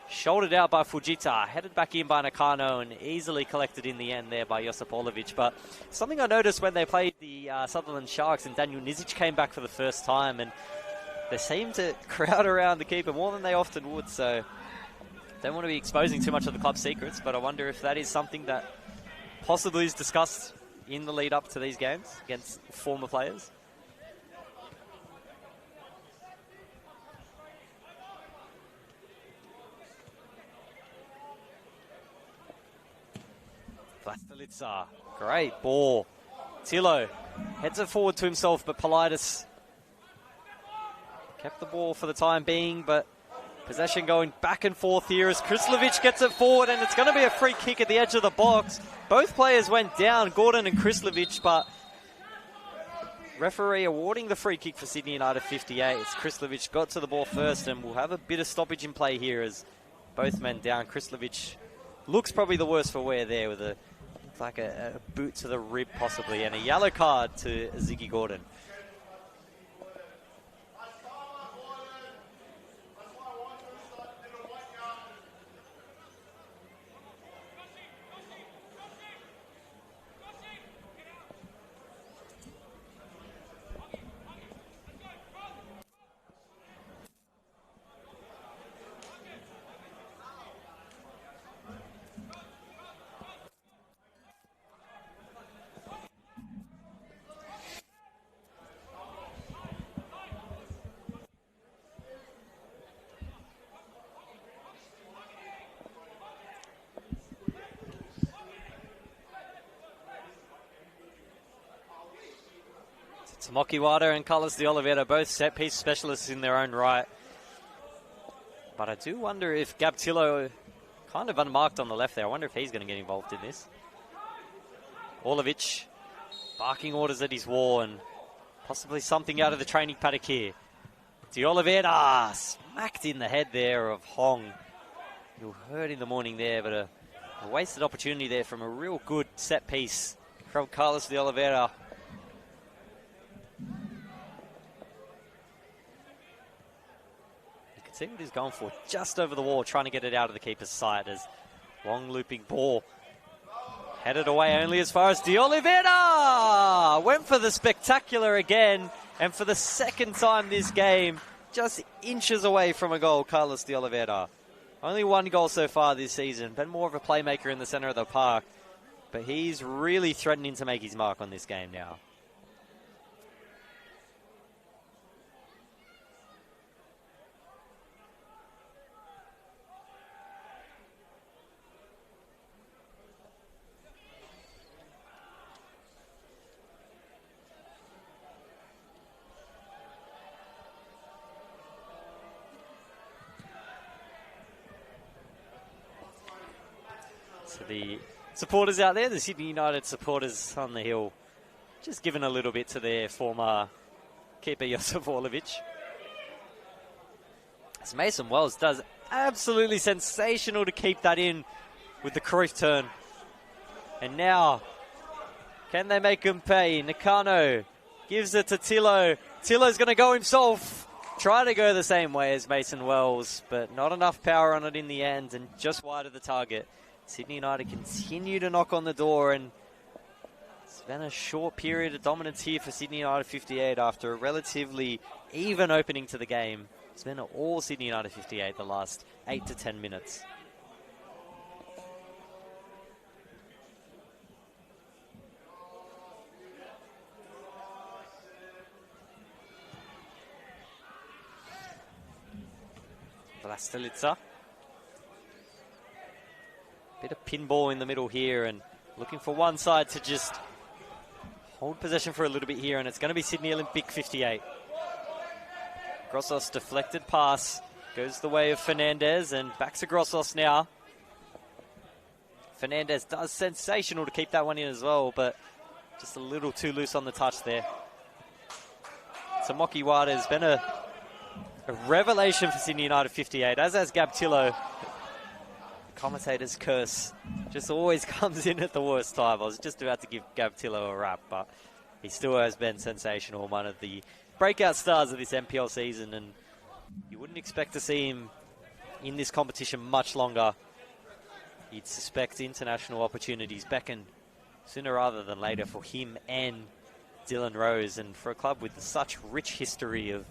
shouldered out by Fujita. Headed back in by Nakano and easily collected in the end there by Josipovic. But something I noticed when they played the Sutherland Sharks and Daniel Nizic came back for the first time, and they seem to crowd around the keeper more than they often would. So don't want to be exposing too much of the club's secrets, but I wonder if that is something that possibly is discussed in the lead up to these games against former players. Vlastelica, great ball. Tilo heads it forward to himself, but Politis kept the ball for the time being, but possession going back and forth here as Krislovic gets it forward, and it's going to be a free kick at the edge of the box. Both players went down, Gordon and Krislovic, but referee awarding the free kick for Sydney United 58. It's Krislovic got to the ball first, and we'll have a bit of stoppage in play here as both men down. Krislovic looks probably the worst for wear there with a boot to the rib possibly, and a yellow card to Ziggy Gordon. Mokiwada and Carlos de Oliveira, both set-piece specialists in their own right. But I do wonder if Gabtillo, kind of unmarked on the left there, I wonder if he's going to get involved in this. Orlovic barking orders at his wall, and possibly something out of the training paddock here. De Oliveira smacked in the head there of Hong. You heard in the morning there, but a wasted opportunity there from a real good set-piece from Carlos de Oliveira. See what he's going for, just over the wall, trying to get it out of the keeper's sight as long looping ball headed away only as far as De Oliveira went for the spectacular again, and for the second time this game, just inches away from a goal. Carlos De Oliveira, only one goal so far this season, been more of a playmaker in the center of the park, but he's really threatening to make his mark on this game now. So the supporters out there, the Sydney United supporters on the hill, just giving a little bit to their former keeper Josip Orlovic. As Mason Wells does absolutely sensational to keep that in with the Cruyff turn. And now, can they make him pay? Nakano gives it to Tilo. Tilo's going to go himself. Try to go the same way as Mason Wells, but not enough power on it in the end and just wide of the target. Sydney United continue to knock on the door, and it's been a short period of dominance here for Sydney United 58 after a relatively even opening to the game. It's been all Sydney United 58 the last 8 to 10 minutes. Vlastelica. Bit of pinball in the middle here, and looking for one side to just hold possession for a little bit here, and it's going to be Sydney Olympic 58. Grossos deflected pass, goes the way of Fernandez, and back to Grossos now. Fernandez does sensational to keep that one in as well, but just a little too loose on the touch there. So Mokiwada has been a revelation for Sydney United 58, as has Gabtillo. Commentator's curse just always comes in at the worst time. I was just about to give Gabtillo a rap, but he still has been sensational, one of the breakout stars of this NPL season, and you wouldn't expect to see him in this competition much longer. You'd suspect international opportunities beckon sooner rather than later for him and Dylan Rose, and for a club with such rich history of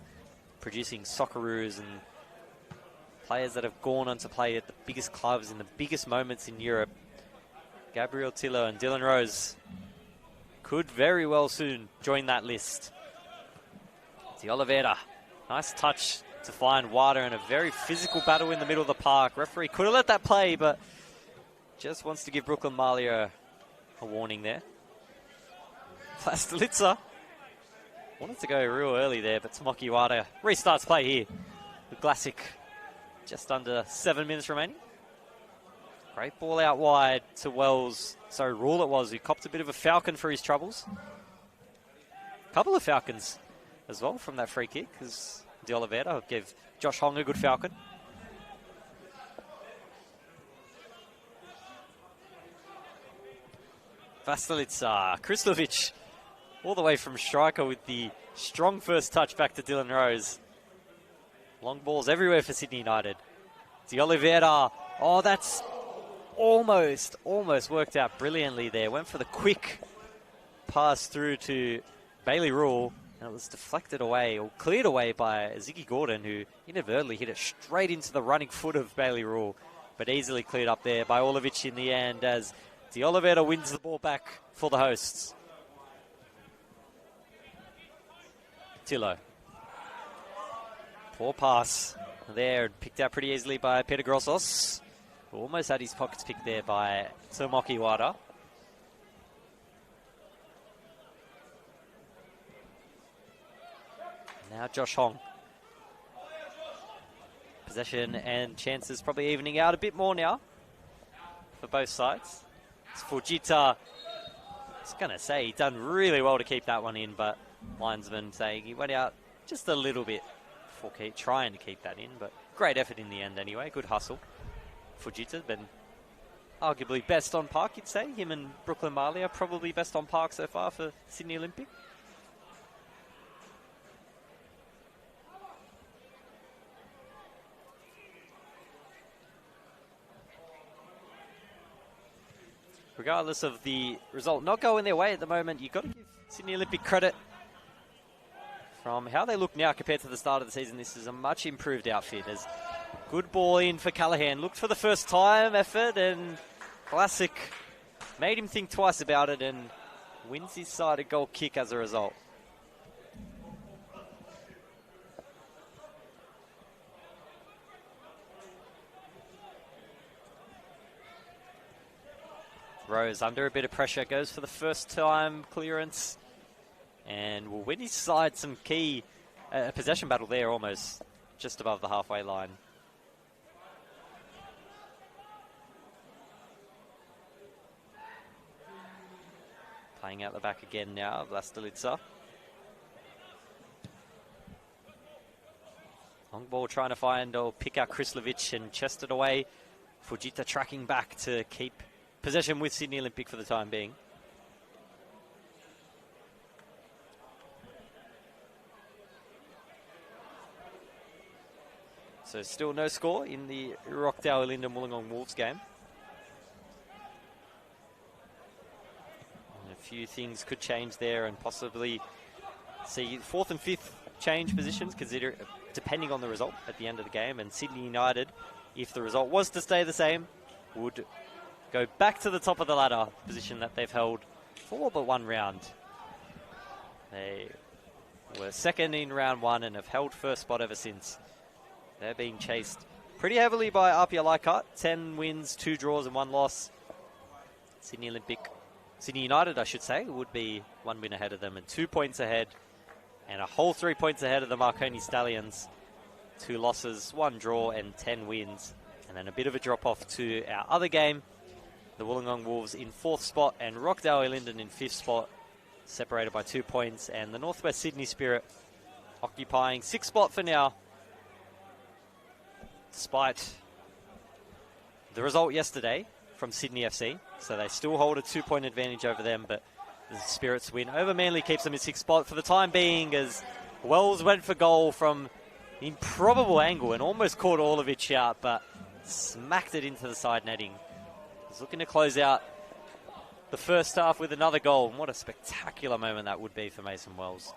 producing Socceroos and players that have gone on to play at the biggest clubs in the biggest moments in Europe. Gabriel Tilo and Dylan Rose could very well soon join that list. De Oliveira, nice touch to find Wada in a very physical battle in the middle of the park. Referee could have let that play, but just wants to give Brooklyn Malia a warning there. Plastalitza wanted to go real early there, but Tomoki restarts play here. The classic, just under 7 minutes remaining. Great ball out wide to Wells. Sorry, Rule it was, who copped a bit of a falcon for his troubles. A couple of falcons as well from that free kick, because De Oliveira gave Josh Hong a good falcon. Vasilica, Krislovic, all the way from striker with the strong first touch back to Dylan Rose. Long balls everywhere for Sydney United. De Oliveira, oh, that's almost worked out brilliantly there. Went for the quick pass through to Bailey Rule, and it was deflected away, or cleared away by Ziggy Gordon, who inadvertently hit it straight into the running foot of Bailey Rule, but easily cleared up there by Orlovic in the end as De Oliveira wins the ball back for the hosts. Tillo. Poor pass there, picked out pretty easily by Peter Grossos, who almost had his pockets picked there by Tomoki Wada. Now Josh Hong. Possession and chances probably evening out a bit more now for both sides. It's Fujita. I was going to say he done really well to keep that one in, but linesman saying he went out just a little bit for trying to keep that in, but great effort in the end anyway. Good hustle. Fujita been arguably best on park, you'd say. Him and Brooklyn Marley are probably best on park so far for Sydney Olympic. Regardless of the result not going their way at the moment, you've got to give Sydney Olympic credit from how they look now compared to the start of the season. This is a much improved outfit. As good ball in for Callahan. Looked for the first time effort, and Classic made him think twice about it and wins his side a goal kick as a result. Rose under a bit of pressure, goes for the first time clearance and will win his side some key possession battle there, almost just above the halfway line. Playing out the back again now, Vlastelica. Long ball trying to find or pick out Krislovic and chest it away. Fujita tracking back to keep possession with Sydney Olympic for the time being. So still no score in the Rockdale Linden Wollongong Wolves game. And a few things could change there and possibly see fourth and fifth change positions depending on the result at the end of the game. And Sydney United, if the result was to stay the same, would go back to the top of the ladder, position that they've held for but one round. They were second in round one and have held first spot ever since. They're being chased pretty heavily by RPL Leichhardt. 10 wins, 2 draws and 1 loss. Sydney United, I should say, would be 1 win ahead of them and 2 points ahead. And a whole 3 points ahead of the Marconi Stallions. 2 losses, 1 draw and 10 wins. And then a bit of a drop off to our other game. The Wollongong Wolves in 4th spot and Rockdale Linden in 5th spot, separated by 2 points. And the Northwest Sydney Spirit occupying 6th spot for now, despite the result yesterday from Sydney FC. So they still hold a 2-point advantage over them, but the Spirits win over Manly keeps them in 6th spot for the time being, as Wells went for goal from an improbable angle and almost caught Orlovic out, but smacked it into the side netting. He's looking to close out the first half with another goal, and what a spectacular moment that would be for Mason Wells.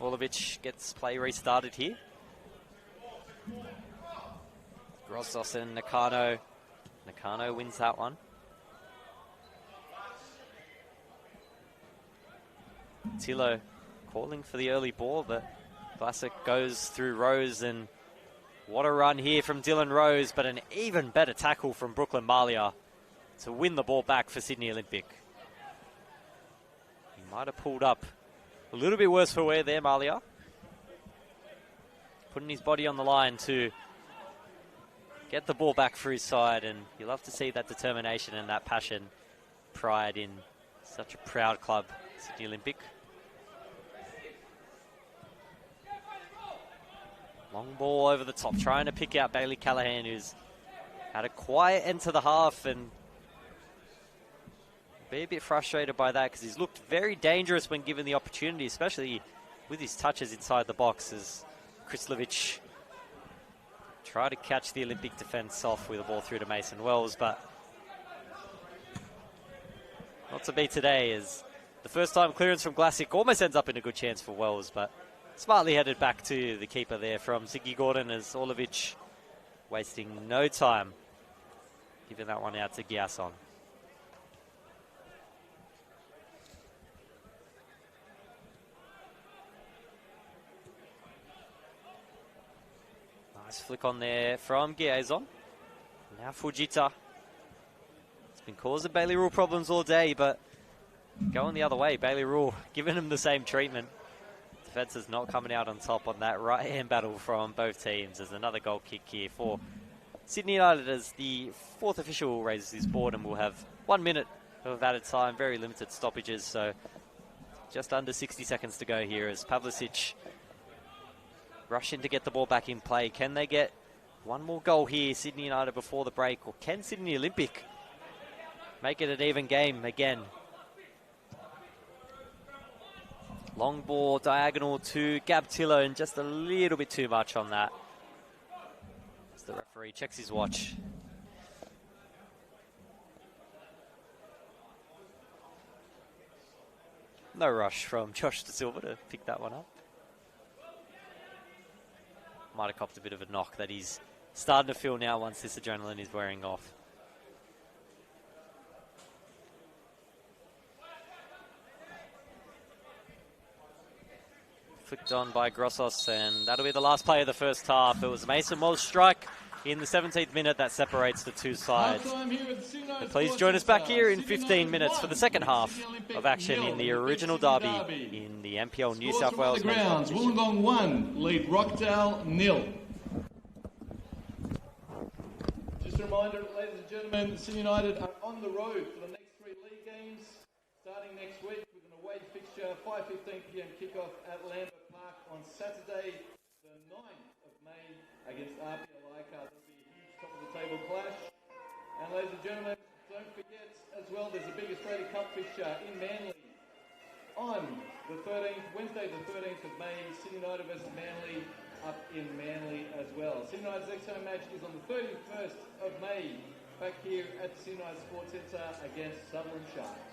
Orlovic gets play restarted here. Grossos and Nakano. Nakano wins that one. Tillo calling for the early ball, but Classic goes through Rose, and what a run here from Dylan Rose, but an even better tackle from Brooklyn Malia to win the ball back for Sydney Olympic. He might have pulled up a little bit worse for wear there, Malia. Putting his body on the line to get the ball back for his side, and you love to see that determination and that passion, pride in such a proud club, Sydney Olympic. Long ball over the top, trying to pick out Bailey Callahan, who's had a quiet end to the half, and be a bit frustrated by that because he's looked very dangerous when given the opportunity, especially with his touches inside the box, as Krislovic tried to catch the Olympic defence off with a ball through to Mason Wells, but not to be today, as the first time clearance from Glassick almost ends up in a good chance for Wells, but smartly headed back to the keeper there from Ziggy Gordon, as Orlovic wasting no time giving that one out to Giasson. Nice flick on there from Giazon. Now Fujita. It's been causing Bailey Rule problems all day, but going the other way, Bailey Rule giving him the same treatment. Defence is not coming out on top on that right-hand battle from both teams. There's another goal kick here for Sydney United as the fourth official raises his board, and we'll have 1 minute of added time, very limited stoppages, so just under 60 seconds to go here as Pavlicic rush in to get the ball back in play. Can they get one more goal here, Sydney United, before the break, or can Sydney Olympic make it an even game again? Long ball diagonal to Gabtillo, and just a little bit too much on that. As the referee checks his watch. No rush from Josh De Silva to pick that one up. Might have copped a bit of a knock that he's starting to feel now once this adrenaline is wearing off. Flicked on by Grossos, and that'll be the last play of the first half. It was Mason Wells' strike in the 17th minute that separates the two sides. But please join us back here in 15 minutes for the second half of action in the original derby in the NPL New South Wales men's competition. Wollongong 1, lead Rockdale 0. Just a reminder, ladies and gentlemen, Sydney United are on the road for the next 3 league games, starting next week with an away fixture, 5:15 p.m. kickoff at Lambert Park on Saturday, the 9th of May against RPL Leichhardt. There'll be a huge top-of-the-table clash. And ladies and gentlemen, don't forget as well, there's a big Australia Cup fixture in Manly on the 13th, Wednesday the 13th of May, Sydney United versus Manly up in Manly as well. Sydney United's next home match is on the 31st of May, back here at the Sydney United Sports Centre against Sutherland Sharks.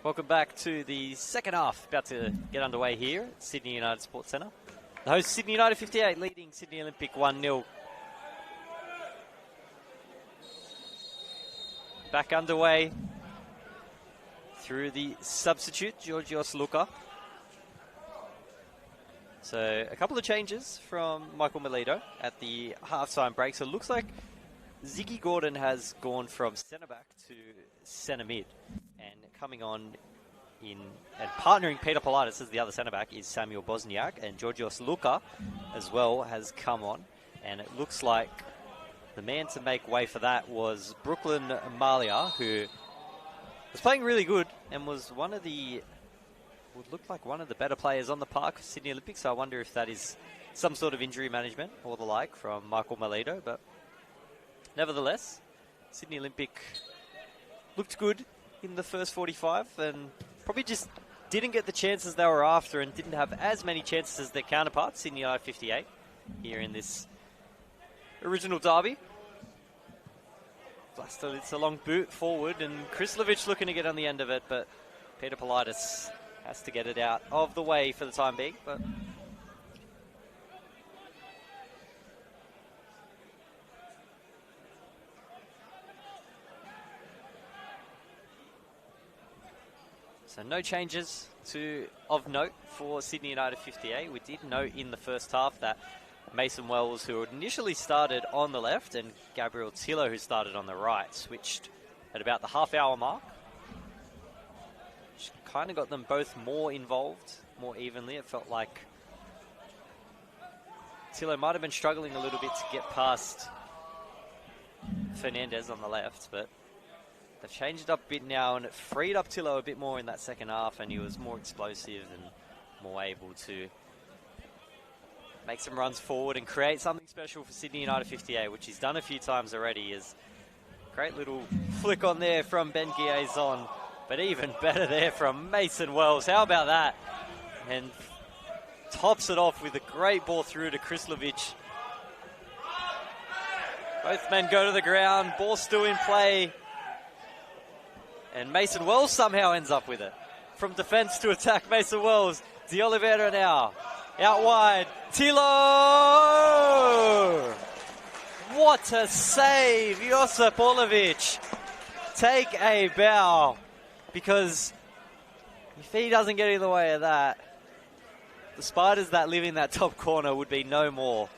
Welcome back to the second half, about to get underway here at Sydney United Sports Centre. The host Sydney United 58 leading Sydney Olympic 1-0. Back underway through the substitute, Georgios Luka. So a couple of changes from Michael Melito at the half-time break. So it looks like Ziggy Gordon has gone from centre-back to centre-mid. And coming on in and partnering Peter Politis as the other centre-back is Samuel Bosniak. And Georgios Luka as well has come on. And it looks like the man to make way for that was Brooklyn Malia, who was playing really good and was one of the, would look like one of the better players on the park for Sydney Olympics. So I wonder if that is some sort of injury management or the like from Michael Melito. But nevertheless, Sydney Olympic looked good in the first 45 and probably just didn't get the chances they were after and didn't have as many chances as their counterparts, Sydney United 58, here in this original derby. It's a long boot forward and Krislovic looking to get on the end of it, but Peter Politis has to get it out of the way for the time being. But so no changes of note for Sydney United 58. We did note in the first half that Mason Wells, who initially started on the left, and Gabriel Tillo, who started on the right, switched at about the half-hour mark. Which kind of got them both more involved, more evenly. It felt like Tillo might have been struggling a little bit to get past Fernandez on the left, but they've changed it up a bit now, and it freed up Tillo a bit more in that second half, and he was more explosive and more able to make some runs forward and create something special for Sydney United 58, which he's done a few times already. Is great little flick on there from Ben Guiazon, but even better there from Mason Wells. How about that? And tops it off with a great ball through to Krislovic. Both men go to the ground, ball still in play, and Mason Wells somehow ends up with it. From defence to attack, Mason Wells. De Oliveira now. Out wide. Tilo! What a save. Josip Orlovic. Take a bow. Because if he doesn't get in the way of that, the Spiders that live in that top corner would be no more.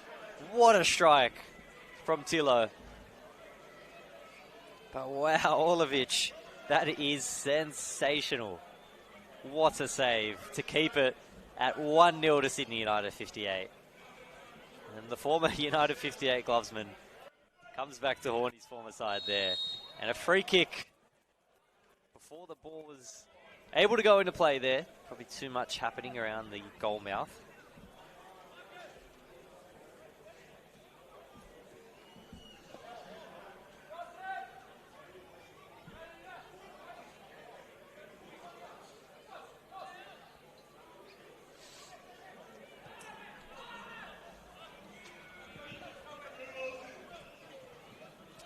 What a strike from Tilo. But wow, Orlovic. That is sensational. What a save to keep it at 1-0 to Sydney United 58. And the former United 58 glovesman comes back to haunt his former side there. And a free kick before the ball was able to go into play there. Probably too much happening around the goal mouth.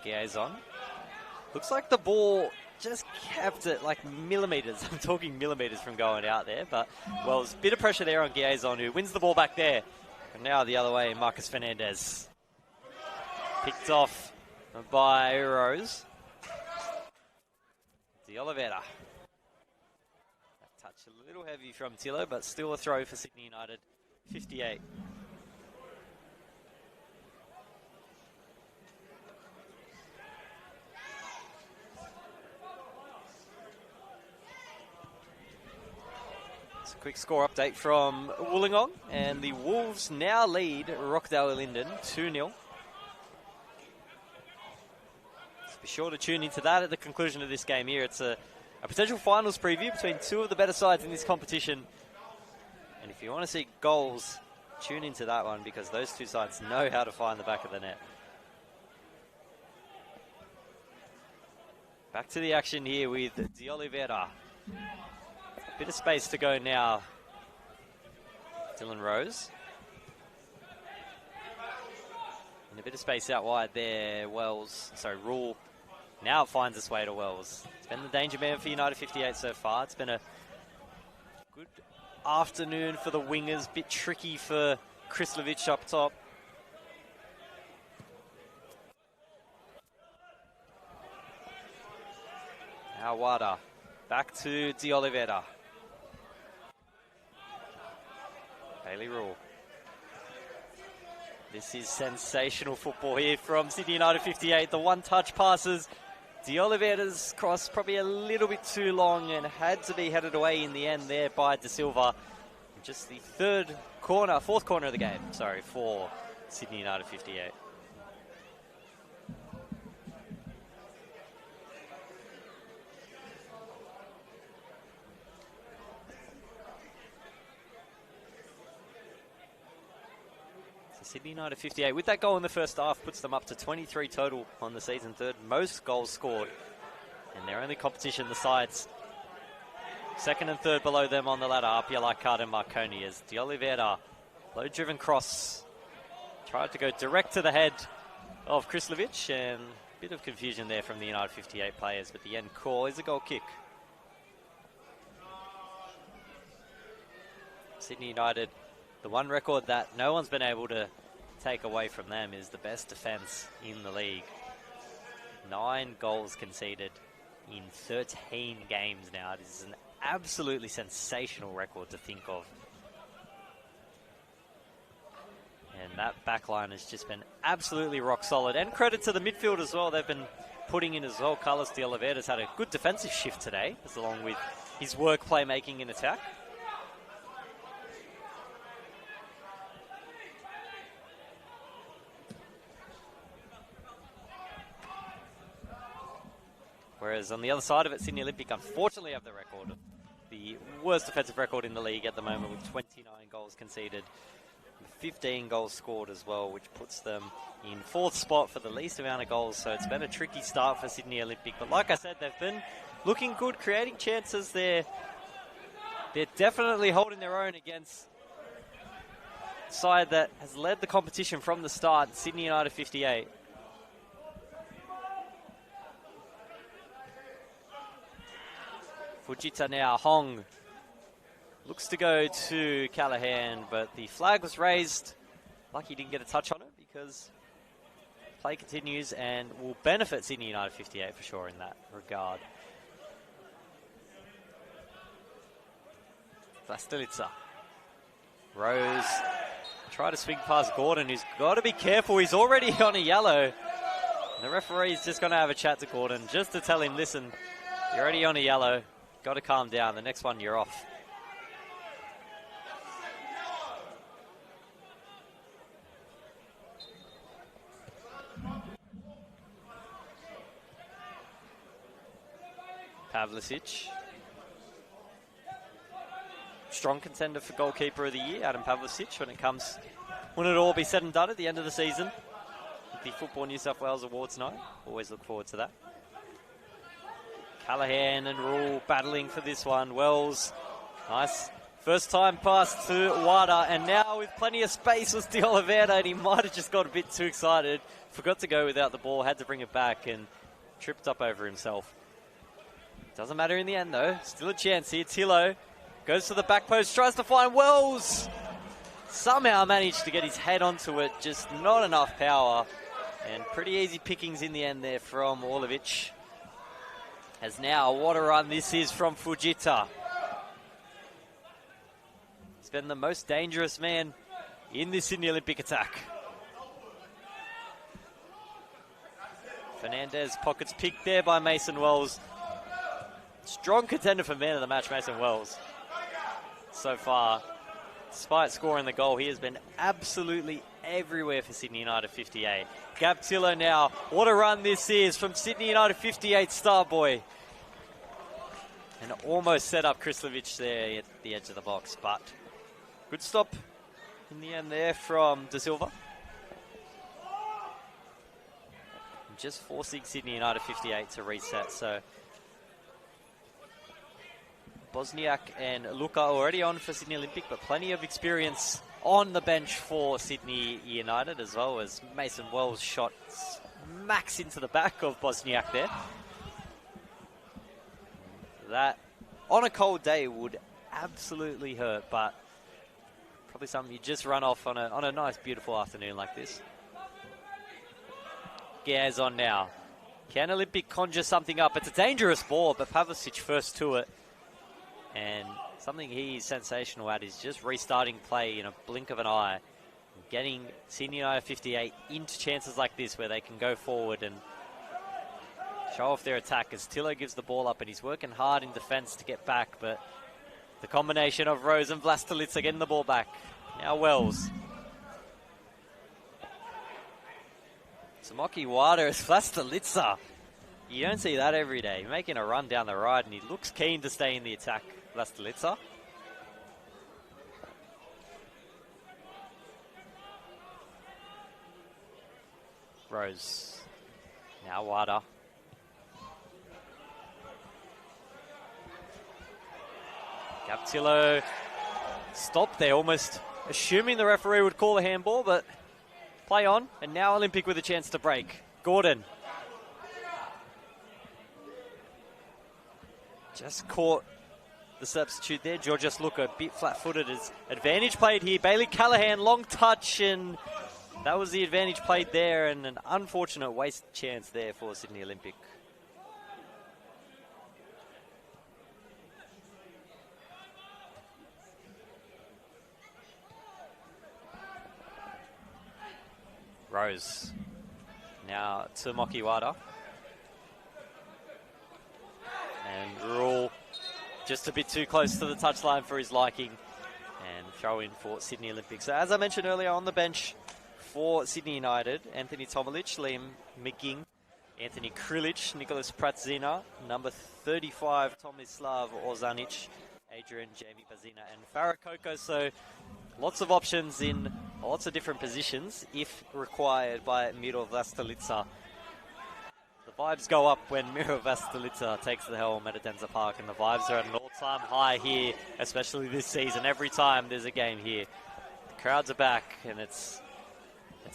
Guiazon. Looks like the ball just kept it like millimetres. I'm talking millimetres from going out there, but well, there's a bit of pressure there on Guiazon, who wins the ball back there. And now the other way, Marcus Fernandez. Picked off by Rose. De Oliveira. That touch a little heavy from Tillo, but still a throw for Sydney United 58. Quick score update from Wollongong, and the Wolves now lead Rockdale Linden 2-0. So be sure to tune into that at the conclusion of this game here. It's a potential finals preview between two of the better sides in this competition. And if you want to see goals, tune into that one, because those two sides know how to find the back of the net. Back to the action here with De Oliveira. Bit of space to go now. Dylan Rose. And a bit of space out wide there. Rule Now it finds its way to Wells. It's been the danger man for United 58 so far. It's been a good afternoon for the wingers. Bit tricky for Krislovic up top. Now Wada. Back to De Oliveira. Bailey Rule. This is sensational football here from Sydney United 58. The one-touch passes. De Oliveira's cross probably a little bit too long and had to be headed away in the end there by De Silva. Just the fourth corner of the game, sorry, for Sydney United 58. Sydney United 58, with that goal in the first half, puts them up to 23 total on the season, third most goals scored. And their only competition, the sides second and third below them on the ladder, Apia-Laikard and Marconi, as De Oliveira, low-driven cross, tried to go direct to the head of Krislovic, and a bit of confusion there from the United 58 players, but the end call is a goal kick. Sydney United, the one record that no one's been able to take away from them is the best defence in the league. 9 goals conceded in 13 games now. It is an absolutely sensational record to think of. And that back line has just been absolutely rock solid. And credit to the midfield as well. They've been putting in as well. Carlos De Oliveira's had a good defensive shift today, as along with his work playmaking in attack. Whereas on the other side of it, Sydney Olympic unfortunately have the record, the worst defensive record in the league at the moment, with 29 goals conceded, 15 goals scored as well, which puts them in 4th spot for the least amount of goals. So it's been a tricky start for Sydney Olympic. But like I said, they've been looking good, creating chances. They're definitely holding their own against a side that has led the competition from the start, Sydney United 58. Fujita now, Hong looks to go to Callahan, but the flag was raised. Lucky he didn't get a touch on it, because play continues and will benefit Sydney United 58 for sure in that regard. Vlastelica. Rose. Try to swing past Gordon, who's got to be careful. He's already on a yellow. The referee's just going to have a chat to Gordon just to tell him, listen, you're already on a yellow. Got to calm down. The next one, you're off. Pavlicic. Strong contender for goalkeeper of the year, Adam Pavlicic, when it all be said and done at the end of the season. The Football New South Wales Awards night. Always look forward to that. Callahan and Rule battling for this one. Wells, nice first time pass to Wada, and now with plenty of space was De Oliveira, and he might have just got a bit too excited. Forgot to go without the ball, had to bring it back and tripped up over himself. Doesn't matter in the end though, still a chance here. Tillo goes to the back post, tries to find Wells. Somehow managed to get his head onto it, just not enough power. And pretty easy pickings in the end there from Orlovic. As now, what a run this is from Fujita. He's been the most dangerous man in this Sydney Olympic attack. Fernandez, pockets picked there by Mason Wells. Strong contender for man of the match, Mason Wells. So far, despite scoring the goal, he has been absolutely everywhere for Sydney United 58. Gabtillo now. What a run this is from Sydney United 58 star boy. And almost set up Krislovic there at the edge of the box, but good stop in the end there from De Silva. Just forcing Sydney United 58 to reset, so Bosniak and Luka already on for Sydney Olympic, but plenty of experience on the bench for Sydney United, as well as Mason Wells' shot smacks into the back of Bosniak there. That, on a cold day, would absolutely hurt, but probably something you just run off on a nice, beautiful afternoon like this. Gears on now. Can Olympic conjure something up? It's a dangerous ball, but Pavlicic first to it. And something he's sensational at is just restarting play in a blink of an eye. Getting Sydney United 58 into chances like this where they can go forward and show off their attack as Tillo gives the ball up and he's working hard in defence to get back, but the combination of Rose and Vlastelica getting the ball back. Now Wells. Samoki Wada is Vlastelica. You don't see that every day. Making a run down the right and he looks keen to stay in the attack, Vlastelica. Rose. Now Wada. Gaptillo stopped there, almost assuming the referee would call a handball, but play on. And now Olympic with a chance to break. Gordon. Just caught the substitute there. Georges Luca a bit flat-footed. As advantage played here. Bailey Callahan, long touch, and that was the advantage played there, and an unfortunate waste chance there for Sydney Olympic. Rose. Now to Mokiwada. And Rule just a bit too close to the touchline for his liking. And throw in for Sydney Olympic. So as I mentioned earlier, on the bench for Sydney United, Anthony Tomalich, Liam McGing, Anthony Krilic, Nicholas Pratzina, number 35, Tomislav Ozanic, Adrian, Jamie Bazina, and Farah Coco. So lots of options in lots of different positions if required by Miro Vlastelica. The vibes go up when Miro Vlastelica takes the helm at Adenza Park, and the vibes are at an all-time high here, especially this season. Every time there's a game here, the crowds are back, and it's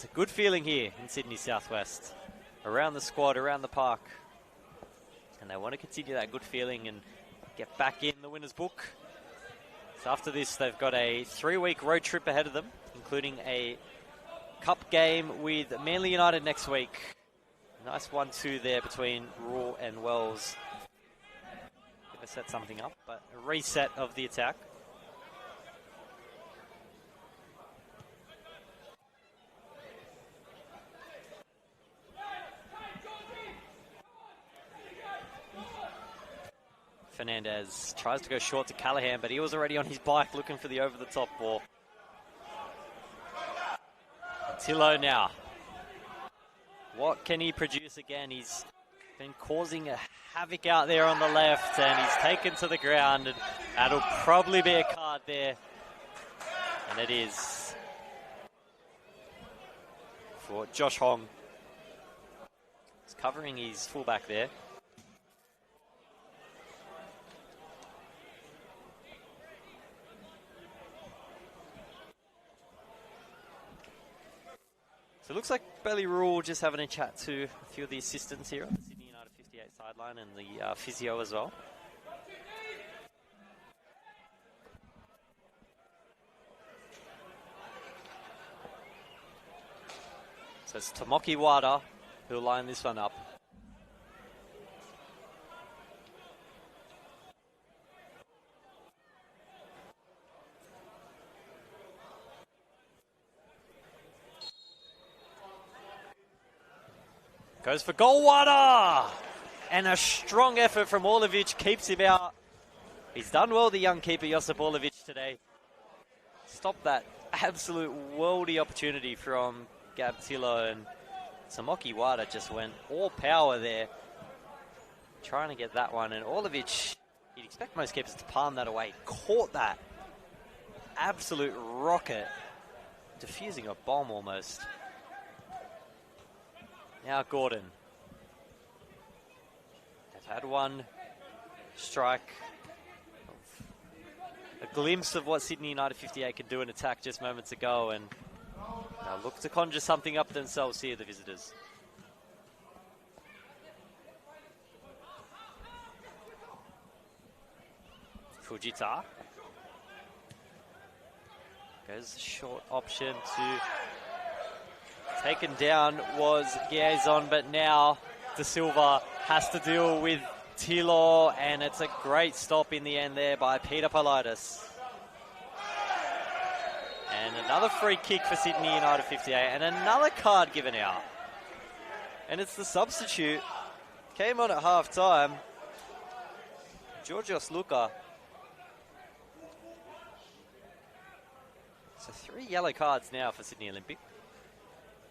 a good feeling here in Sydney Southwest. Around the squad, around the park. And they want to continue that good feeling and get back in the winner's book. So after this, they've got a 3-week road trip ahead of them, including a cup game with Manly United next week. Nice 1-2 there between Raw and Wells. Gonna set something up, but a reset of the attack. Fernandez tries to go short to Callahan, but he was already on his bike looking for the over-the-top ball. Tillo now. What can he produce again? He's been causing a havoc out there on the left, and he's taken to the ground, and that'll probably be a card there. And it is for Josh Hong. He's covering his fullback there. So it looks like Bailey Rule just having a chat to a few of the assistants here on the Sydney United 58 sideline and the physio as well. So it's Tomoki Wada who'll line this one up. Goes for goal, Wada! And a strong effort from Orlovic keeps him out. He's done well, the young keeper, Josip Orlovic, today. Stopped that absolute worldy opportunity from Gaptillo, and Samoki Wada just went all power there, trying to get that one. And Orlovic, you'd expect most keepers to palm that away. Caught that absolute rocket, diffusing a bomb almost. Now Gordon. They've had one strike. A glimpse of what Sydney United 58 can do in attack just moments ago, and they'll look to conjure something up themselves here, the visitors. Fujita. Goes short option to... Taken down was Giazon, but now De Silva has to deal with Tilo, and it's a great stop in the end there by Peter Politis. And another free kick for Sydney United 58, and another card given out. And it's the substitute. Came on at half-time. Georgios Luka. So 3 yellow cards now for Sydney Olympic.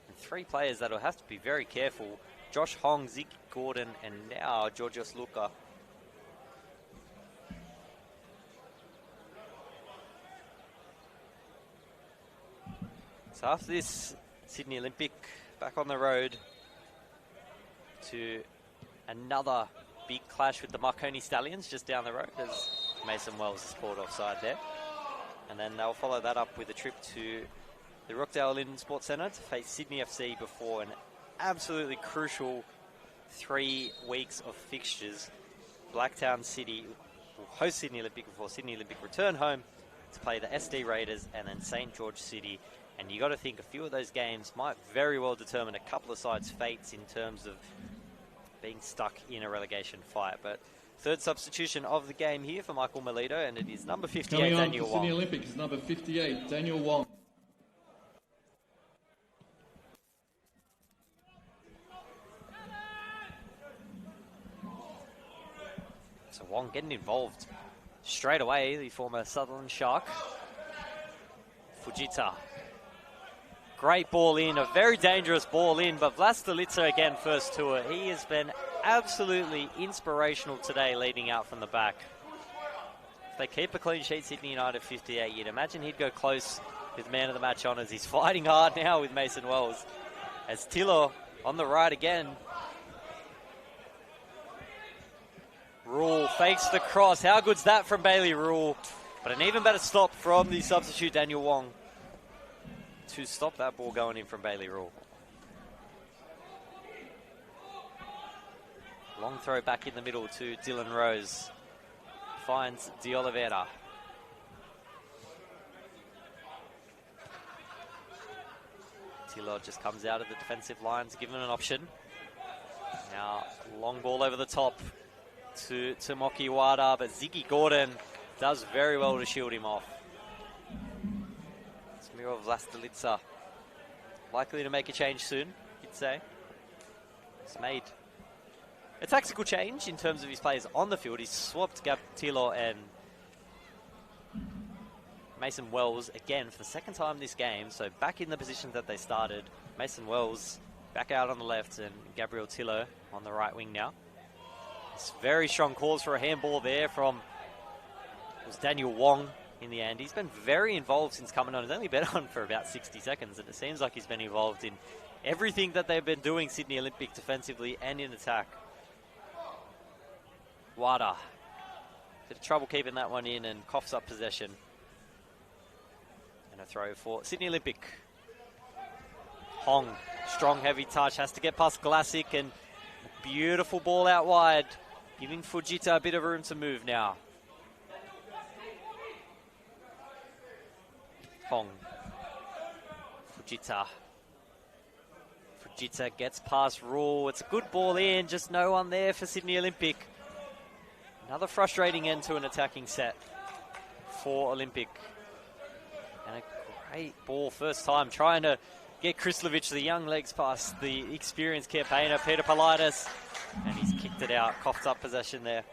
And 3 players that will have to be very careful. Josh Hong, Ziggy Gordon, and now Georgios Luka. So after this, Sydney Olympic back on the road to another big clash with the Marconi Stallions just down the road, as Mason Wells is caught offside there. And then they'll follow that up with a trip to the Rockdale Linden Sports Centre to face Sydney FC before an absolutely crucial 3 weeks of fixtures. Blacktown City will host Sydney Olympic before Sydney Olympic return home to play the SD Raiders and then St George City. And you got to think a few of those games might very well determine a couple of sides' fates in terms of being stuck in a relegation fight. But third substitution of the game here for Michael Melito, and it is number 58, Coming on Daniel for Wong. Sydney Olympic is number 58, Daniel Wong. So Wong getting involved straight away, the former Sutherland Shark. Fujita. Great ball in, a very dangerous ball in, but Vlastelica again first to it. He has been absolutely inspirational today leading out from the back. If they keep a clean sheet, Sydney United 58, you'd imagine he'd go close with man of the match honours. He's fighting hard now with Mason Wells. As Tilo on the right again. Rule fakes the cross. How good's that from Bailey Rule? But an even better stop from the substitute Daniel Wong to stop that ball going in from Bailey Rule. Long throw back in the middle to Dylan Rose. Finds De Oliveira. Tilo just comes out of the defensive lines, given an option. Now, long ball over the top to Moki Wada, but Ziggy Gordon does very well to shield him off. Smiro Vlastelica likely to make a change soon, you'd say. He's made a tactical change in terms of his players on the field. He's swapped Gab Tilo and Mason Wells again for the second time this game. So back in the position that they started. Mason Wells back out on the left and Gabriel Tilo on the right wing now. It's very strong calls for a handball there from it was Daniel Wong in the end. He's been very involved since coming on. He's only been on for about 60 seconds, and it seems like he's been involved in everything that they've been doing, Sydney Olympic, defensively and in attack. Wada. Bit of trouble keeping that one in and coughs up possession. And a throw for Sydney Olympic. Hong, strong heavy touch, has to get past Glasic, and beautiful ball out wide, giving Fujita a bit of room to move now. Hong. Fujita. Fujita gets past Rule. It's a good ball in, just no one there for Sydney Olympic. Another frustrating end to an attacking set for Olympic. And a great ball first time, trying to get Krislovic the young legs past the experienced campaigner, Peter Politis. And he's kicked it out, coughed up possession there.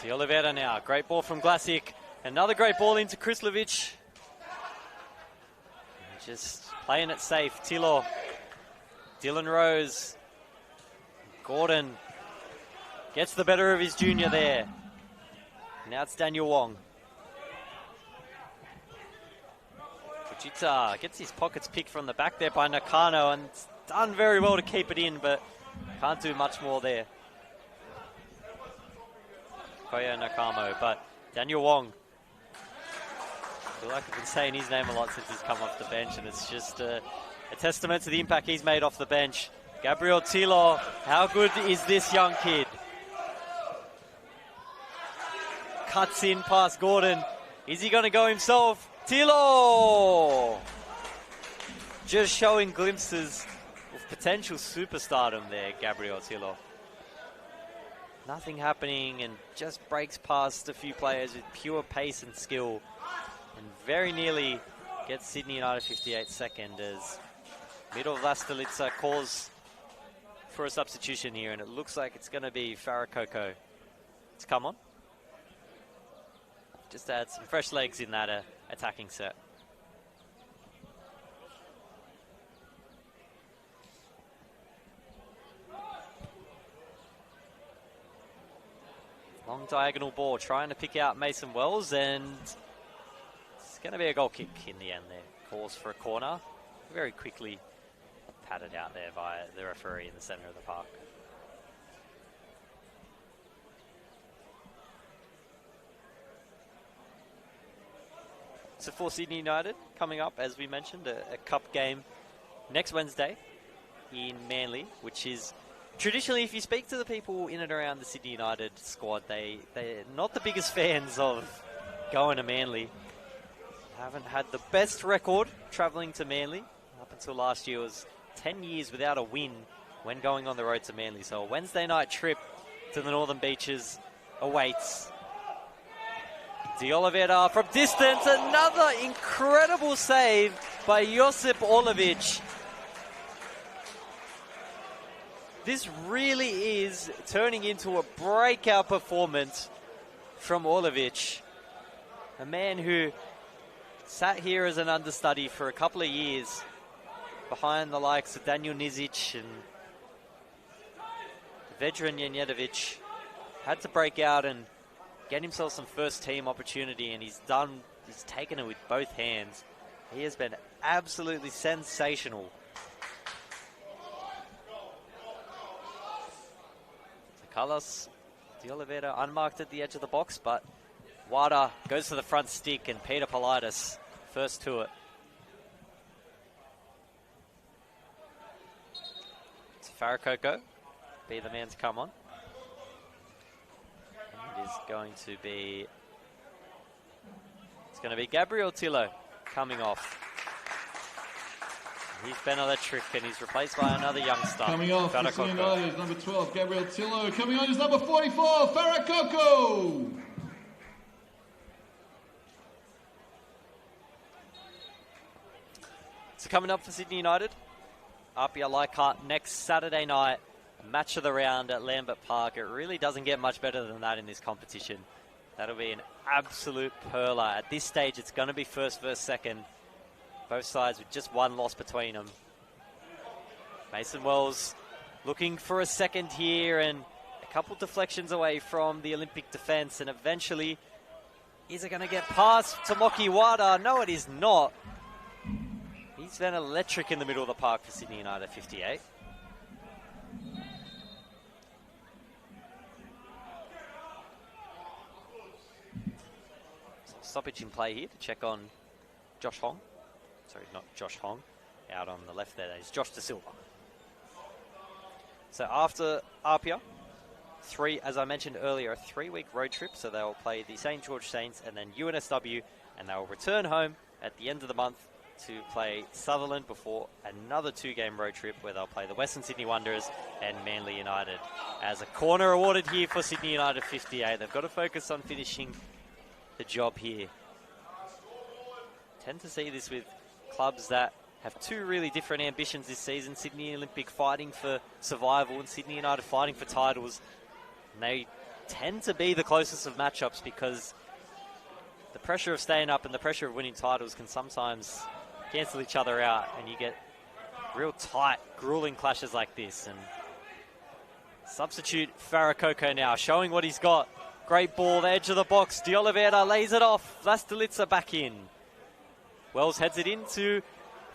De Oliveira now, great ball from Glasic. Another great ball into Krislovic. Just playing it safe. Tilo, Dylan Rose, Gordon gets the better of his junior there. Now it's Daniel Wong. Fujita gets his pockets picked from the back there by Nakano and it's done very well to keep it in, but can't do much more there. Koya Nakamo, but Daniel Wong. I feel like I've been saying his name a lot since he's come off the bench, and it's just a testament to the impact he's made off the bench. Gabriel Tilo, how good is this young kid? Cuts in past Gordon. Is he going to go himself? Tilo! Just showing glimpses of potential superstardom there, Gabriel Tilo. Nothing happening and just breaks past a few players with pure pace and skill. And very nearly gets Sydney United 58 second as Miro Vlastelica calls for a substitution here, and it looks like it's going to be Farakoko to come on. Just to add some fresh legs in that attacking set. Long diagonal ball, trying to pick out Mason Wells, and it's going to be a goal kick in the end there. Calls for a corner. Very quickly patted out there by the referee in the centre of the park. So for Sydney United, coming up, as we mentioned, a cup game next Wednesday in Manly, which is traditionally, if you speak to the people in and around the Sydney United squad, they're not the biggest fans of going to Manly. Haven't had the best record travelling to Manly. Up until last year, it was 10 years without a win when going on the road to Manly. So a Wednesday night trip to the Northern Beaches awaits. De Oliveira from distance, another incredible save by Josip Orlovic. This really is turning into a breakout performance from Orlovic, a man who sat here as an understudy for a couple of years behind the likes of Daniel Nizic and Vedran Janjetovic. Had to break out and get himself some first team opportunity, and he's taken it with both hands. He has been absolutely sensational. Carlos De Oliveira unmarked at the edge of the box, but Wada goes for the front stick and Peter Politis first to it. So Farakoko be the man to come on. And it is going to be Gabriel Tilo coming off. He's been electric and he's replaced by another youngster. Coming off for Sydney United, number 12, Gabriel Tilo. Coming on is number 44, Farakoko. So coming up for Sydney United, RPL Leichhardt next Saturday night, match of the round at Lambert Park. It really doesn't get much better than that in this competition. That'll be an absolute perler. At this stage, it's going to be first versus second. Both sides with just one loss between them. Mason Wells looking for a second here and a couple deflections away from the Olympic defence, and eventually, is it going to get past Tomoki Wada? No, it is not. He's been electric in the middle of the park for Sydney United 58. So stoppage in play here to check on Josh Hong. Sorry, not Josh Hong. Out on the left there is Josh De Silva. So after Apia, as I mentioned earlier, a 3-week road trip. So they'll play the St. George Saints and then UNSW, and they'll return home at the end of the month to play Sutherland before another 2-game road trip where they'll play the Western Sydney Wanderers and Manly United. As a corner awarded here for Sydney United 58. They've got to focus on finishing the job here. Tend to see this with clubs that have two really different ambitions this season. Sydney Olympic fighting for survival and Sydney United fighting for titles. And they tend to be the closest of matchups because the pressure of staying up and the pressure of winning titles can sometimes cancel each other out, and you get real tight, grueling clashes like this. And substitute Farakoko now, showing what he's got. Great ball, the edge of the box. De Oliveira lays it off. Vlastelica back in. Wells heads it into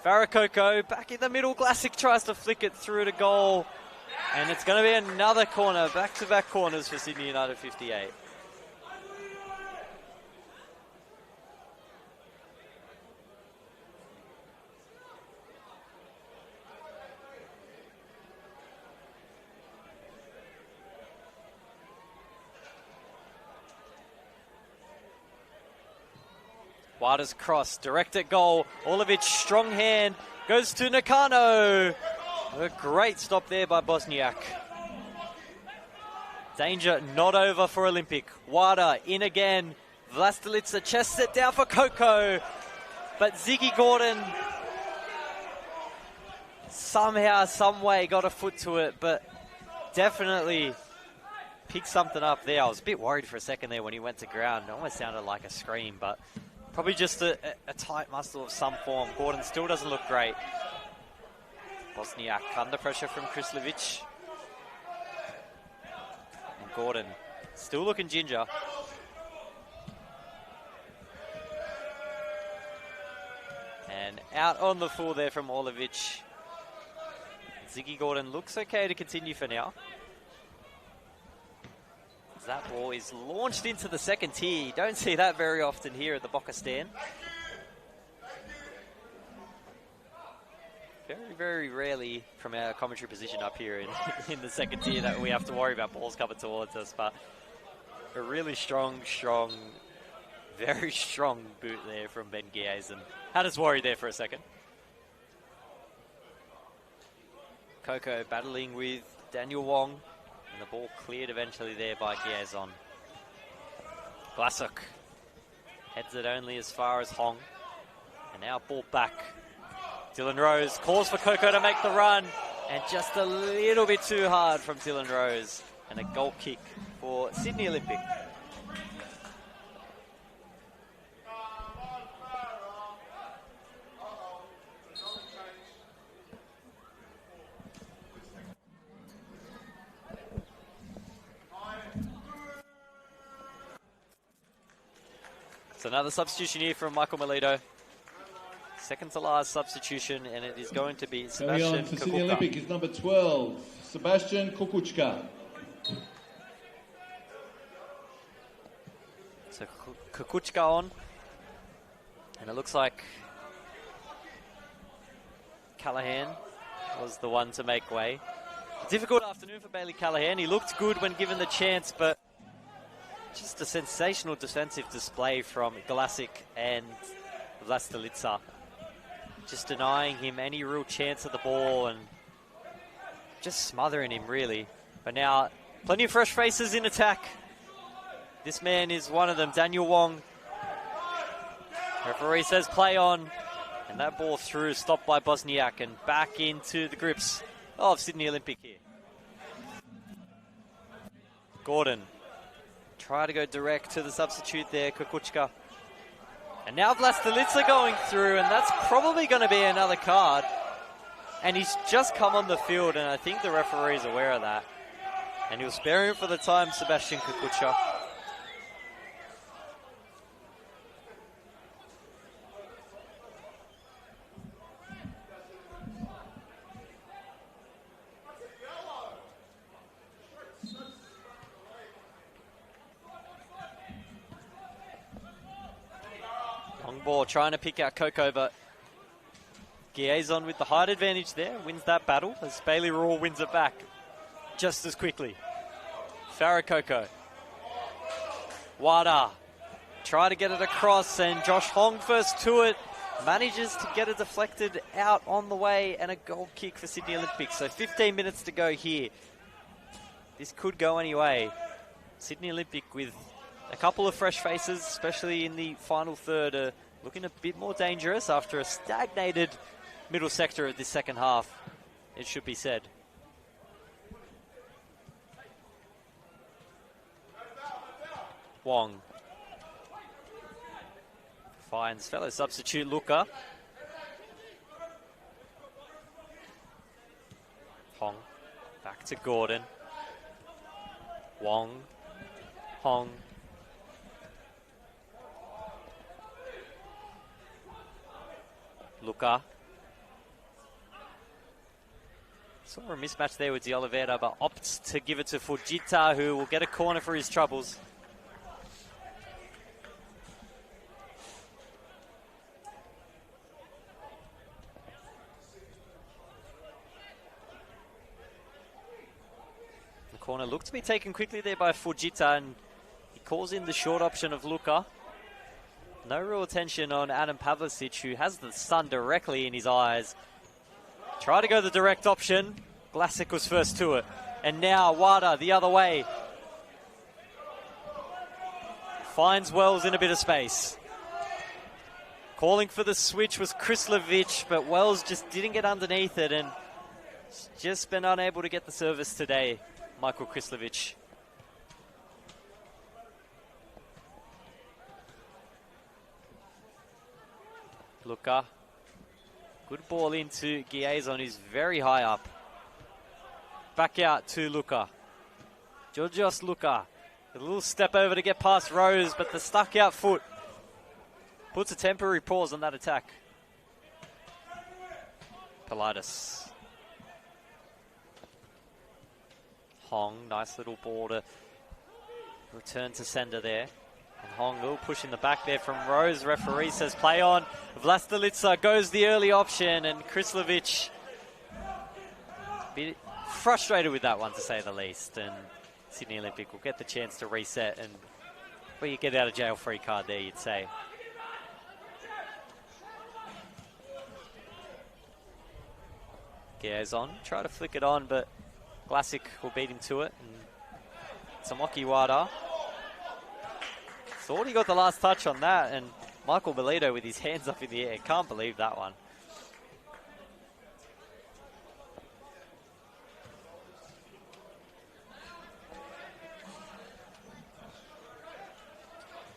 Farakoko. Back in the middle. Glassick tries to flick it through to goal. And it's going to be another corner. Back-to-back corners for Sydney United 58. Wada's cross, direct at goal. Olivic, strong hand, goes to Nakano. A great stop there by Bosniak. Danger not over for Olympic. Wada in again. Vlastelica chests it down for Coco. But Ziggy Gordon somehow, some way got a foot to it, but definitely picked something up there. I was a bit worried for a second there when he went to ground. It almost sounded like a scream, but probably just a tight muscle of some form. Gordon still doesn't look great. Bosniak under pressure from Krislovic. And Gordon still looking ginger. And out on the full there from Orlovic. Ziggy Gordon looks okay to continue for now. That ball is launched into the second tier. You don't see that very often here at the Boca stand. Very, very rarely from our commentary position up here in the second tier that we have to worry about balls coming towards us. But a really strong, very strong boot there from Ben Giazen. Had us worried there for a second. Coco battling with Daniel Wong. And the ball cleared eventually there by Giazon. Glassuk heads it only as far as Hong. And now ball back. Dylan Rose calls for Coco to make the run. And just a little bit too hard from Dylan Rose. And a goal kick for Sydney Olympic. So another substitution here from Michael Melito. Second to last substitution, and it is going to be Sebastian Kukuchka. Sydney Olympic is number 12, Sebastian Kukuchka. So Kukuchka on, and it looks like Callahan was the one to make way. A difficult afternoon for Bailey Callahan. He looked good when given the chance, but just a sensational defensive display from Glassick and Vlastelica. Just denying him any real chance at the ball and just smothering him, really. But now, plenty of fresh faces in attack. This man is one of them, Daniel Wong. Referee says play on. And that ball through, stopped by Bosniak and back into the grips of Sydney Olympic here. Gordon. Try to go direct to the substitute there, Kukuchka. And now Vlastelica going through, and that's probably going to be another card. And he's just come on the field, and I think the referee is aware of that. And he'll spare him for the time, Sebastian Kukuchka. Ball trying to pick out Coco, but Giazon with the height advantage there wins that battle as Bailey Raw wins it back just as quickly. Farah Coco. Wada try to get it across, and Josh Hong first to it manages to get it deflected out on the way, and a goal kick for Sydney Olympic. So 15 minutes to go here. This could go any way. Sydney Olympic with a couple of fresh faces, especially in the final third, looking a bit more dangerous after a stagnated middle sector of this second half, it should be said. Wong finds fellow substitute Luka. Hong back to Gordon. Wong. Hong. Luca. Saw a mismatch there with De Oliveira, but opts to give it to Fujita, who will get a corner for his troubles. The corner looked to be taken quickly there by Fujita, and he calls in the short option of Luca. No real attention on Adam Pavlicic, who has the sun directly in his eyes. Try to go the direct option. Vlasic was first to it. And now Wada the other way. Finds Wells in a bit of space. Calling for the switch was Krislovic, but Wells just didn't get underneath it and just been unable to get the service today, Michael Krislovic. Luca. Good ball into Giazon, who's very high up. Back out to Luca. Georgios Luca. A little step over to get past Rose, but the stuck out foot puts a temporary pause on that attack. Politis. Hong, nice little ball to return to sender there. And Hong will push in the back there from Rose. Referee says play on. Vlastelica goes the early option, and Krislovic a bit frustrated with that one, to say the least. And Sydney Olympic will get the chance to reset, and well, you get out of jail free card there, you'd say. Giazon try to flick it on, but Vlasic will beat him to it. And Tomoki Wada thought he got the last touch on that, and Michael Belito with his hands up in the air. Can't believe that one.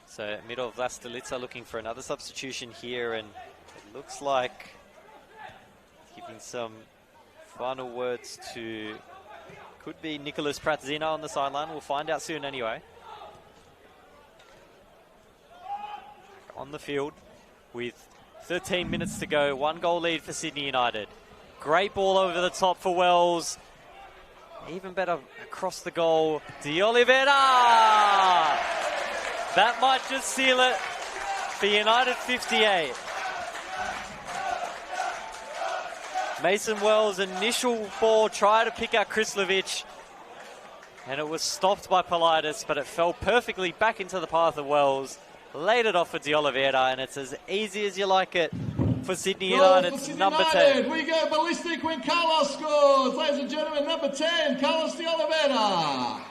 So middle of Vlastelica looking for another substitution here, and it looks like giving some final words to, could be Nicholas Pratzina on the sideline. We'll find out soon anyway. On the field with 13 minutes to go. 1 goal lead for Sydney United. Great ball over the top for Wells. Even better across the goal. De Oliveira! That might just seal it for United 58. Mason Wells' initial ball tried to pick out Krislovic, and it was stopped by Politis, but it fell perfectly back into the path of Wells. Laid it off for De Oliveira, and it's as easy as you like it for Sydney United's number 10. We go ballistic when Carlos scores. Ladies and gentlemen, number 10, Carlos De Oliveira.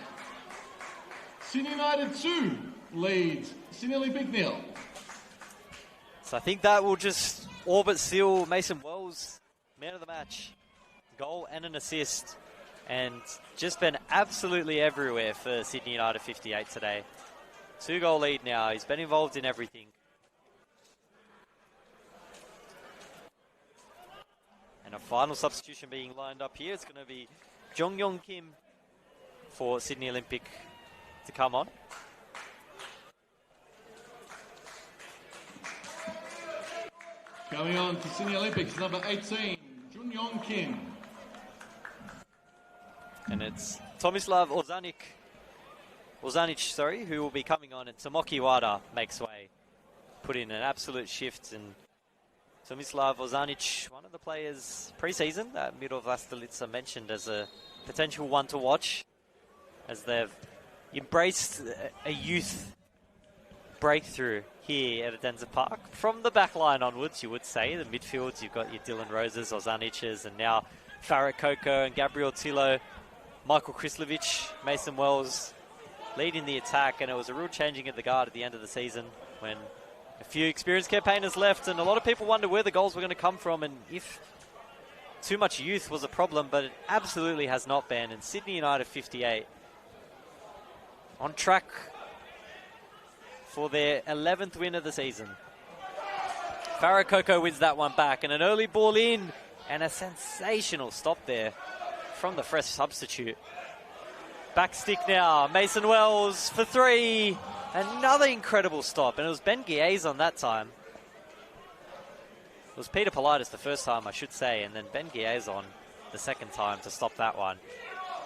Sydney United 2 leads Sydney Olympic 0. So I think that will just all but seal Mason Wells man of the match. Goal and an assist, and just been absolutely everywhere for Sydney United 58 today. 2-goal lead now. He's been involved in everything. And a final substitution being lined up here. It's going to be Jong Yong Kim for Sydney Olympic to come on. Coming on to Sydney Olympics, number 18, Jung Yong Kim. And it's Tomislav Ozanic, who will be coming on, and Tomoki Wada makes way. Put in an absolute shift, and Tomislav Ozanic, one of the players pre-season that middle of Vlastelica mentioned as a potential one to watch, as they've embraced a youth breakthrough here at Adenza Park. From the back line onwards, you would say, the midfields, you've got your Dylan Roses, Ozaniches, and now Farrah Coco and Gabriel Tilo, Michael Krislovic, Mason Wells leading the attack, and it was a real changing of the guard at the end of the season when a few experienced campaigners left, and a lot of people wonder where the goals were going to come from and if too much youth was a problem, but it absolutely has not been. And Sydney United 58 on track for their 11th win of the season. Farrah Coco wins that one back, and an early ball in, and a sensational stop there from the fresh substitute. Back stick now, Mason Wells for 3. Another incredible stop, and it was Ben Giaz on that time. It was Peter Politis the first time, I should say, and then Ben Giazon the second time to stop that one.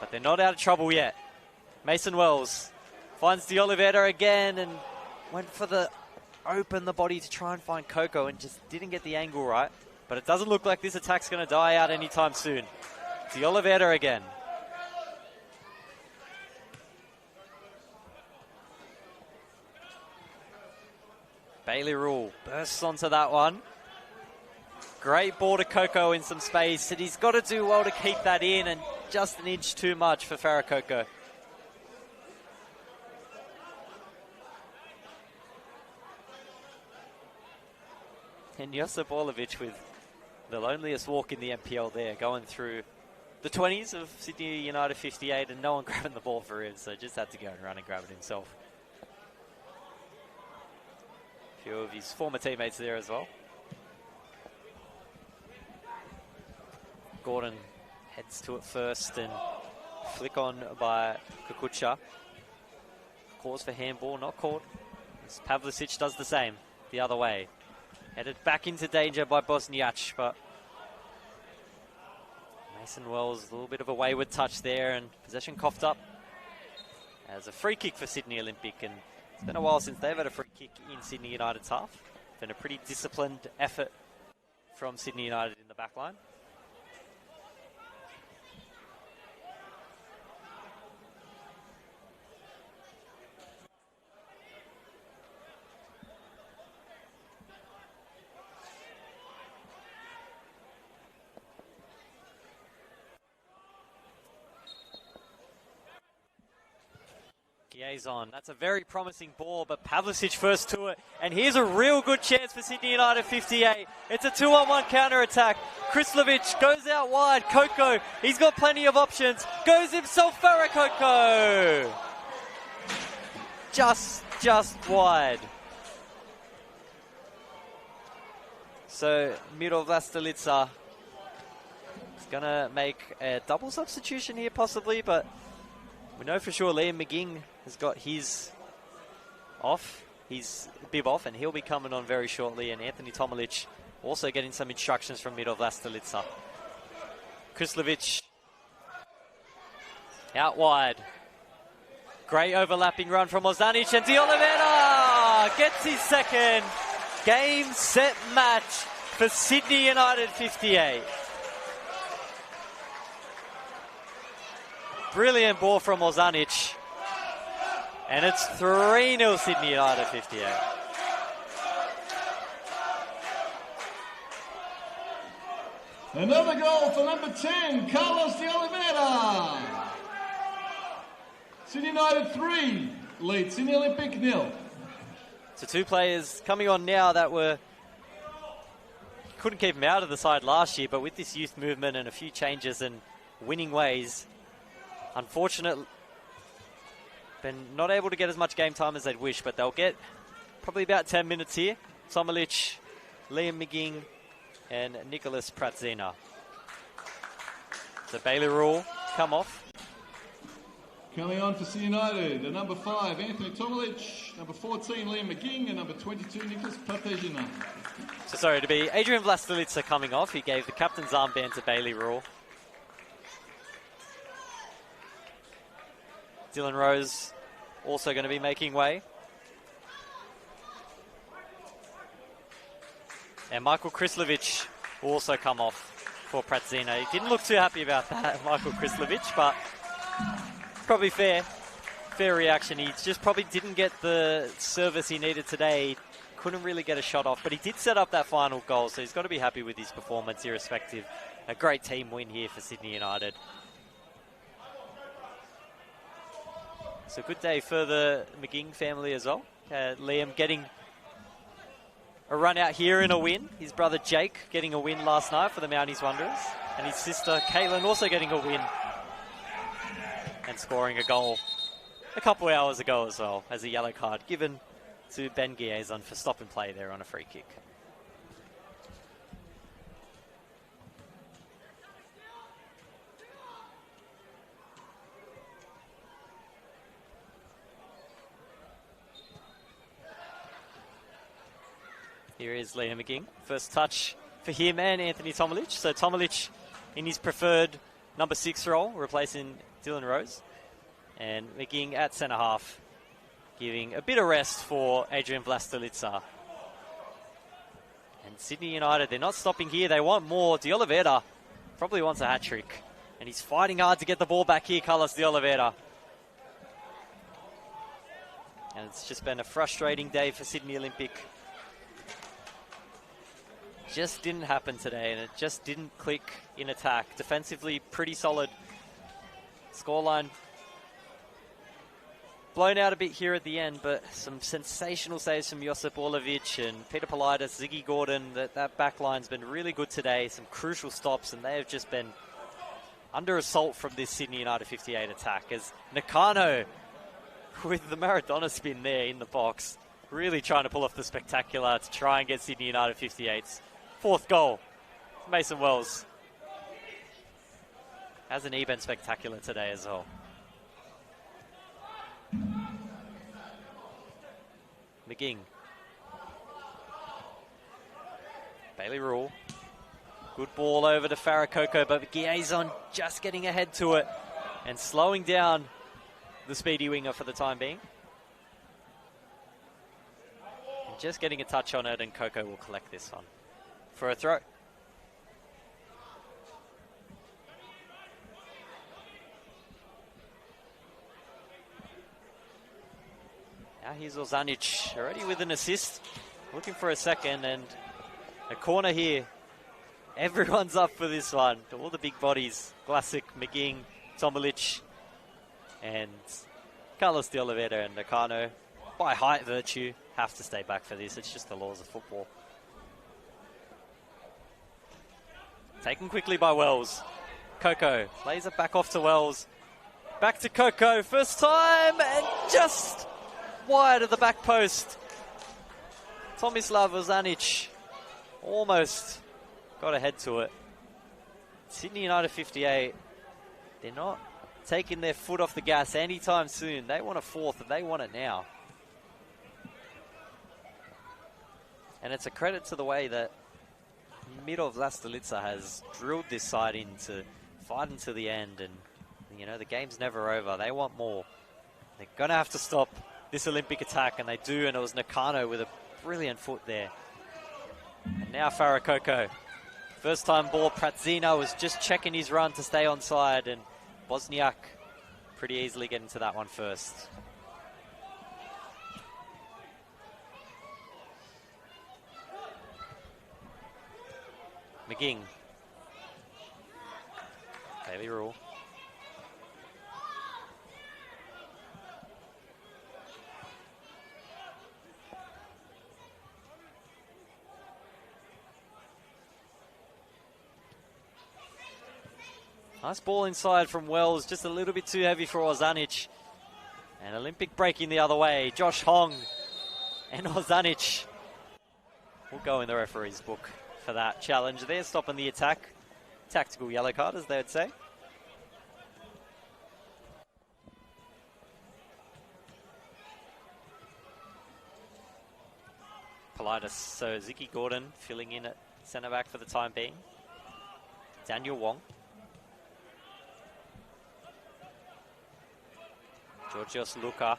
But they're not out of trouble yet. Mason Wells finds De Oliveira again and went for the open the body to try and find Coco and just didn't get the angle right. But it doesn't look like this attack's going to die out anytime soon. De Oliveira again. Bailey Rule bursts onto that one. Great ball to Coco in some space, and he's got to do well to keep that in, and just an inch too much for Farah Coco. And Josip Orlovic with the loneliest walk in the NPL there, going through the 20s of Sydney United 58, and no one grabbing the ball for him, so just had to go and run and grab it himself. A few of his former teammates there as well. Gordon heads to it first and flick on by Kukucha. Calls for handball, not caught. As Pavlicic does the same, the other way. Headed back into danger by Bosniak, but Mason Wells, a little bit of a wayward touch there, and possession coughed up as a free kick for Sydney Olympic. And it's been a while since they've had a free kick in Sydney United's half. It's been a pretty disciplined effort from Sydney United in the back line. Giazon, that's a very promising ball, but Pavlicic first to it, and here's a real good chance for Sydney United 58. It's a 2-on-1 counter-attack. Krislovic goes out wide. Coco, he's got plenty of options. Goes himself, Farah Coco. Just wide. So Miro Vlastelica is going to make a double substitution here possibly, but we know for sure Liam McGing has got his bib off, and he'll be coming on very shortly. And Anthony Tomalic also getting some instructions from Miro Vlastelica. Krislovic out wide. Great overlapping run from Ozanic, and De Oliveira gets his second. Game, set, match for Sydney United 58. Brilliant ball from Ozanic. And it's 3-0 Sydney United 58. Another goal for number 10, Carlos De Oliveira. Sydney United 3, lead Sydney Olympic 0. So two players coming on now that couldn't keep them out of the side last year, but with this youth movement and a few changes and winning ways, unfortunate, been not able to get as much game time as they'd wish, but they'll get probably about 10 minutes here. Tomalic, Liam McGing, and Nicholas Pratzina. So Bailey Rule come off. Coming on for Sydney United, the number 5, Anthony Tomalic, number 14, Liam McGing, and number 22, Nicholas Pratzina. So sorry, to be Adrian Vlastelica coming off. He gave the captain's armband to Bailey Rule. Dylan Rose also going to be making way. And Michael Krislovic will also come off for Pratzina. He didn't look too happy about that, Michael Krislovic, but probably fair reaction. He just probably didn't get the service he needed today. Couldn't really get a shot off, but he did set up that final goal, so he's got to be happy with his performance irrespective. A great team win here for Sydney United. So good day for the McGing family as well. Liam getting a run out here in a win. His brother Jake getting a win last night for the Mounties Wanderers. And his sister Caitlin also getting a win. And scoring a goal a couple hours ago as well, as a yellow card given to Ben Giazon for stop and play there on a free kick. Here is Liam McGing. First touch for him and Anthony Tomalich. So Tomalich in his preferred number 6 role, replacing Dylan Rose. And McGing at centre half, giving a bit of rest for Adrian Vlastelica. And Sydney United, they're not stopping here. They want more. De Oliveira probably wants a hat-trick. And he's fighting hard to get the ball back here, Carlos De Oliveira. And it's just been a frustrating day for Sydney Olympic. Just didn't happen today, and it just didn't click in attack. Defensively, pretty solid. Scoreline blown out a bit here at the end, but some sensational saves from Josip Orlovic and Peter Politis, Ziggy Gordon. That back line's been really good today. Some crucial stops, and they have just been under assault from this Sydney United 58 attack. As Nakano, with the Maradona spin there in the box, really trying to pull off the spectacular to try and get Sydney United 58's 4th goal. Mason Wells. Hasn't he been spectacular today as well? McGing. Bailey Rule. Good ball over to Farakoko, but Giazon just getting ahead to it and slowing down the speedy winger for the time being. And just getting a touch on it, and Coco will collect this one for a throw. Now here's Ozanic, already with an assist, looking for a second, and a corner here. Everyone's up for this one. All the big bodies, Vlasic, McGing, Tomalich, and Carlos De Oliveira and Nakano, by height virtue, have to stay back for this. It's just the laws of football. Taken quickly by Wells. Coco plays it back off to Wells. Back to Coco, first time, and just wide of the back post. Tomislav Ozanic almost got ahead to it. Sydney United 58, they're not taking their foot off the gas anytime soon. They want a 4th, and they want it now. And it's a credit to the way that Mirov Vlastelica has drilled this side into fight until the end, and you know, the game's never over. They want more. They're going to have to stop this Olympic attack, and they do, and it was Nakano with a brilliant foot there. And now Farakoko. First time ball, Pratzina was just checking his run to stay onside, and Bosniak pretty easily getting to that one first. McGing. Bailey Rule. Nice ball inside from Wells, just a little bit too heavy for Ozanic. And Olympic breaking the other way. Josh Hong and Ozanic will go in the referee's book for that challenge there, stopping the attack. Tactical yellow card, as they would say. Politis, so Ziggy Gordon filling in at centre back for the time being. Daniel Wong. Georgios Luka.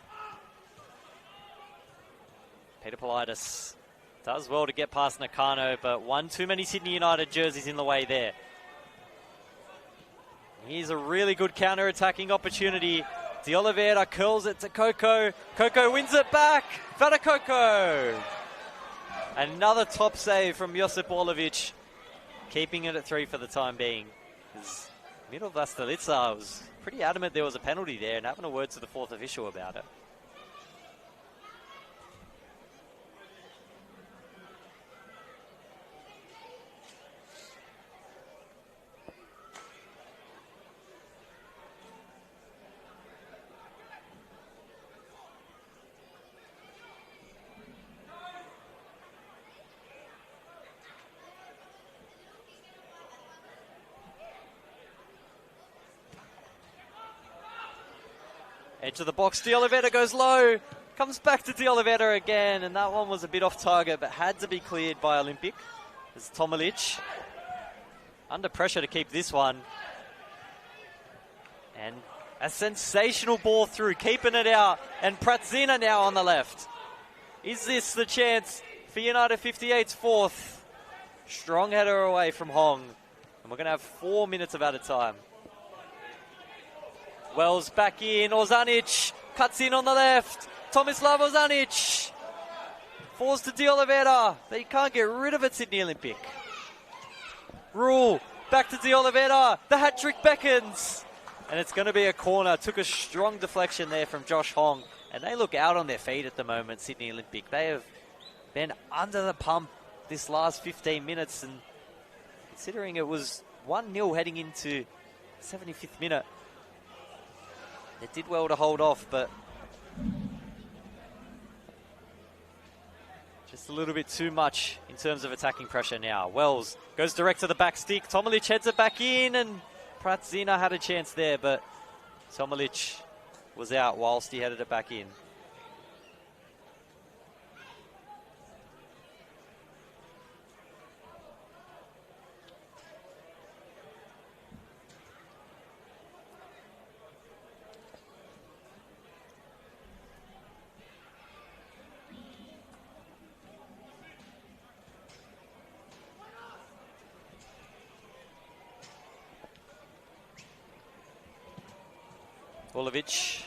Peter Politis does well to get past Nakano, but one too many Sydney United jerseys in the way there. Here's a really good counter-attacking opportunity. De Oliveira curls it to Coco. Coco wins it back. Vada Coco. Another top save from Josip Orlovic, keeping it at 3 for the time being. Mirov Vlastelica was pretty adamant there was a penalty there, and having a word to the 4th official about it. Edge of the box, De Oliveira goes low, comes back to De Oliveira again, and that one was a bit off target, but had to be cleared by Olympic. There's Tomilic. Under pressure to keep this one. And a sensational ball through, keeping it out. And Pratzina now on the left. Is this the chance for United 58's fourth? Strong header away from Hong. And we're going to have 4 minutes of added time. Wells back in. Ozanic cuts in on the left. Tomislav Ozanic falls to De Oliveira. They can't get rid of it, Sydney Olympic. Rule back to De Oliveira. The hat trick beckons. And it's going to be a corner. Took a strong deflection there from Josh Hong. And they look out on their feet at the moment, Sydney Olympic. They have been under the pump this last 15 minutes. And considering it was 1-0 heading into 75th minute, they did well to hold off, but just a little bit too much in terms of attacking pressure now. Wells goes direct to the back stick. Tomilic heads it back in, and Pratzina had a chance there, but Tomilic was out whilst he headed it back in. Vulovic.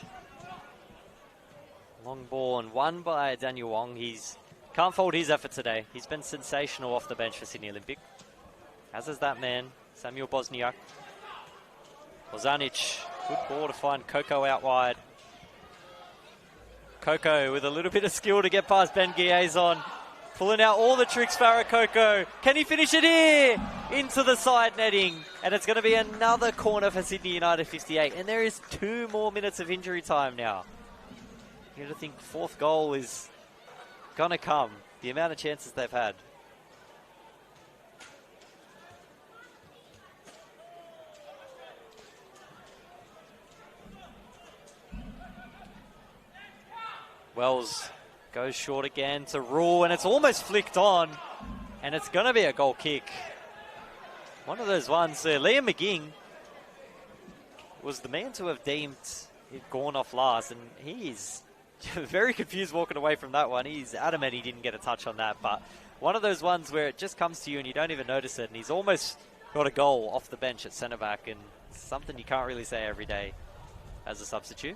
Long ball and won by Daniel Wong. He's can't fault his effort today. He's been sensational off the bench for Sydney Olympic. As is that man, Samuel Bosniak. Ozanic, good ball to find Coco out wide. Coco with a little bit of skill to get past Ben Guiazon. Pulling out all the tricks, Farah Coco. Can he finish it here? Into the side netting. And it's going to be another corner for Sydney United 58. And there is 2 more minutes of injury time now. You got to think fourth goal is going to come. The amount of chances they've had. Wells goes short again to Rule, and it's almost flicked on, and it's going to be a goal kick. One of those ones there. Liam McGing was the man to have deemed it gone off last, and he's very confused walking away from that one. He's adamant he didn't get a touch on that, but one of those ones where it just comes to you and you don't even notice it, and he's almost got a goal off the bench at centre-back, and something you can't really say every day as a substitute.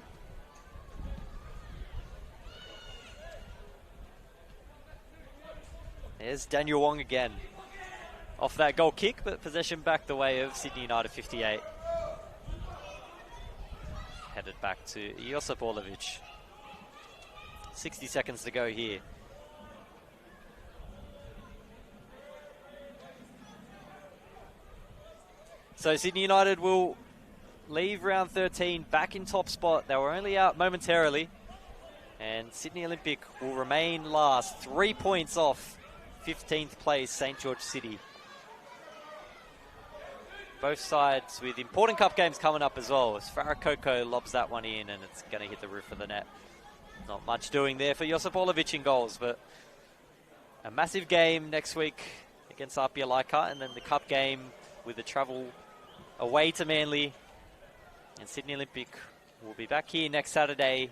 There's Daniel Wong again. Off that goal kick, but possession back the way of Sydney United 58. Headed back to Josip Orlovic. 60 seconds to go here. So Sydney United will leave round 13 back in top spot. They were only out momentarily. And Sydney Olympic will remain last, 3 points off 15th place, St. George City. Both sides with important cup games coming up as well, as Farah Coco lobs that one in and it's going to hit the roof of the net. Not much doing there for Josip Orlovic in goals, but a massive game next week against Apia Leichhardt, and then the cup game with the travel away to Manly. And Sydney Olympic will be back here next Saturday,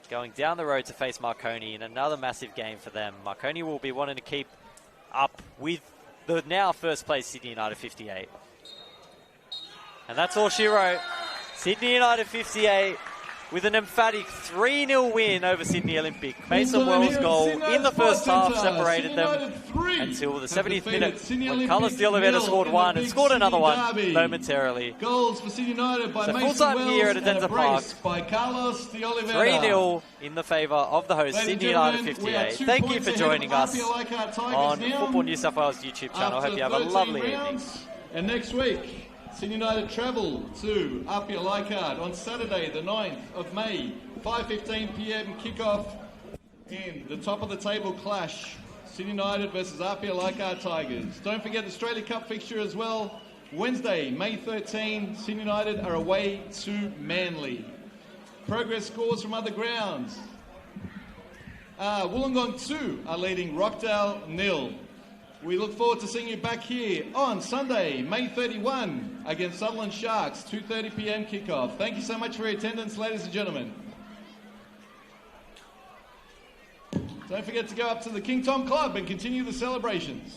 going down the road to face Marconi in another massive game for them. Marconi will be wanting to keep up with the now first place Sydney United 58. And that's all she wrote. Sydney United 58 with an emphatic 3-0 win over Sydney Olympic. Mason Wells' goal in the first half separated them until the 70th minute when Carlos De Oliveira scored one and scored another one momentarily. Goals for Sydney United by so Mason full time Wells here at Adenza Park. By Carlos De Oliveira. 3-0 in the favour of the host, Sydney United 58. Thank you for joining us on Football New South Wales YouTube channel. I hope you have a lovely evening. And next week, Sydney United travel to Apia Leichhardt on Saturday, the 9th of May, 5:15 p.m. kickoff in the top of the table clash. Sydney United versus Apia Leichhardt Tigers. Don't forget the Australia Cup fixture as well. Wednesday, May 13, Sydney United are away to Manly. Progress scores from other grounds. Wollongong 2 are leading Rockdale 0. We look forward to seeing you back here on Sunday, May 31, against Sutherland Sharks, 2:30 p.m. kickoff. Thank you so much for your attendance, ladies and gentlemen. Don't forget to go up to the King Tom Club and continue the celebrations.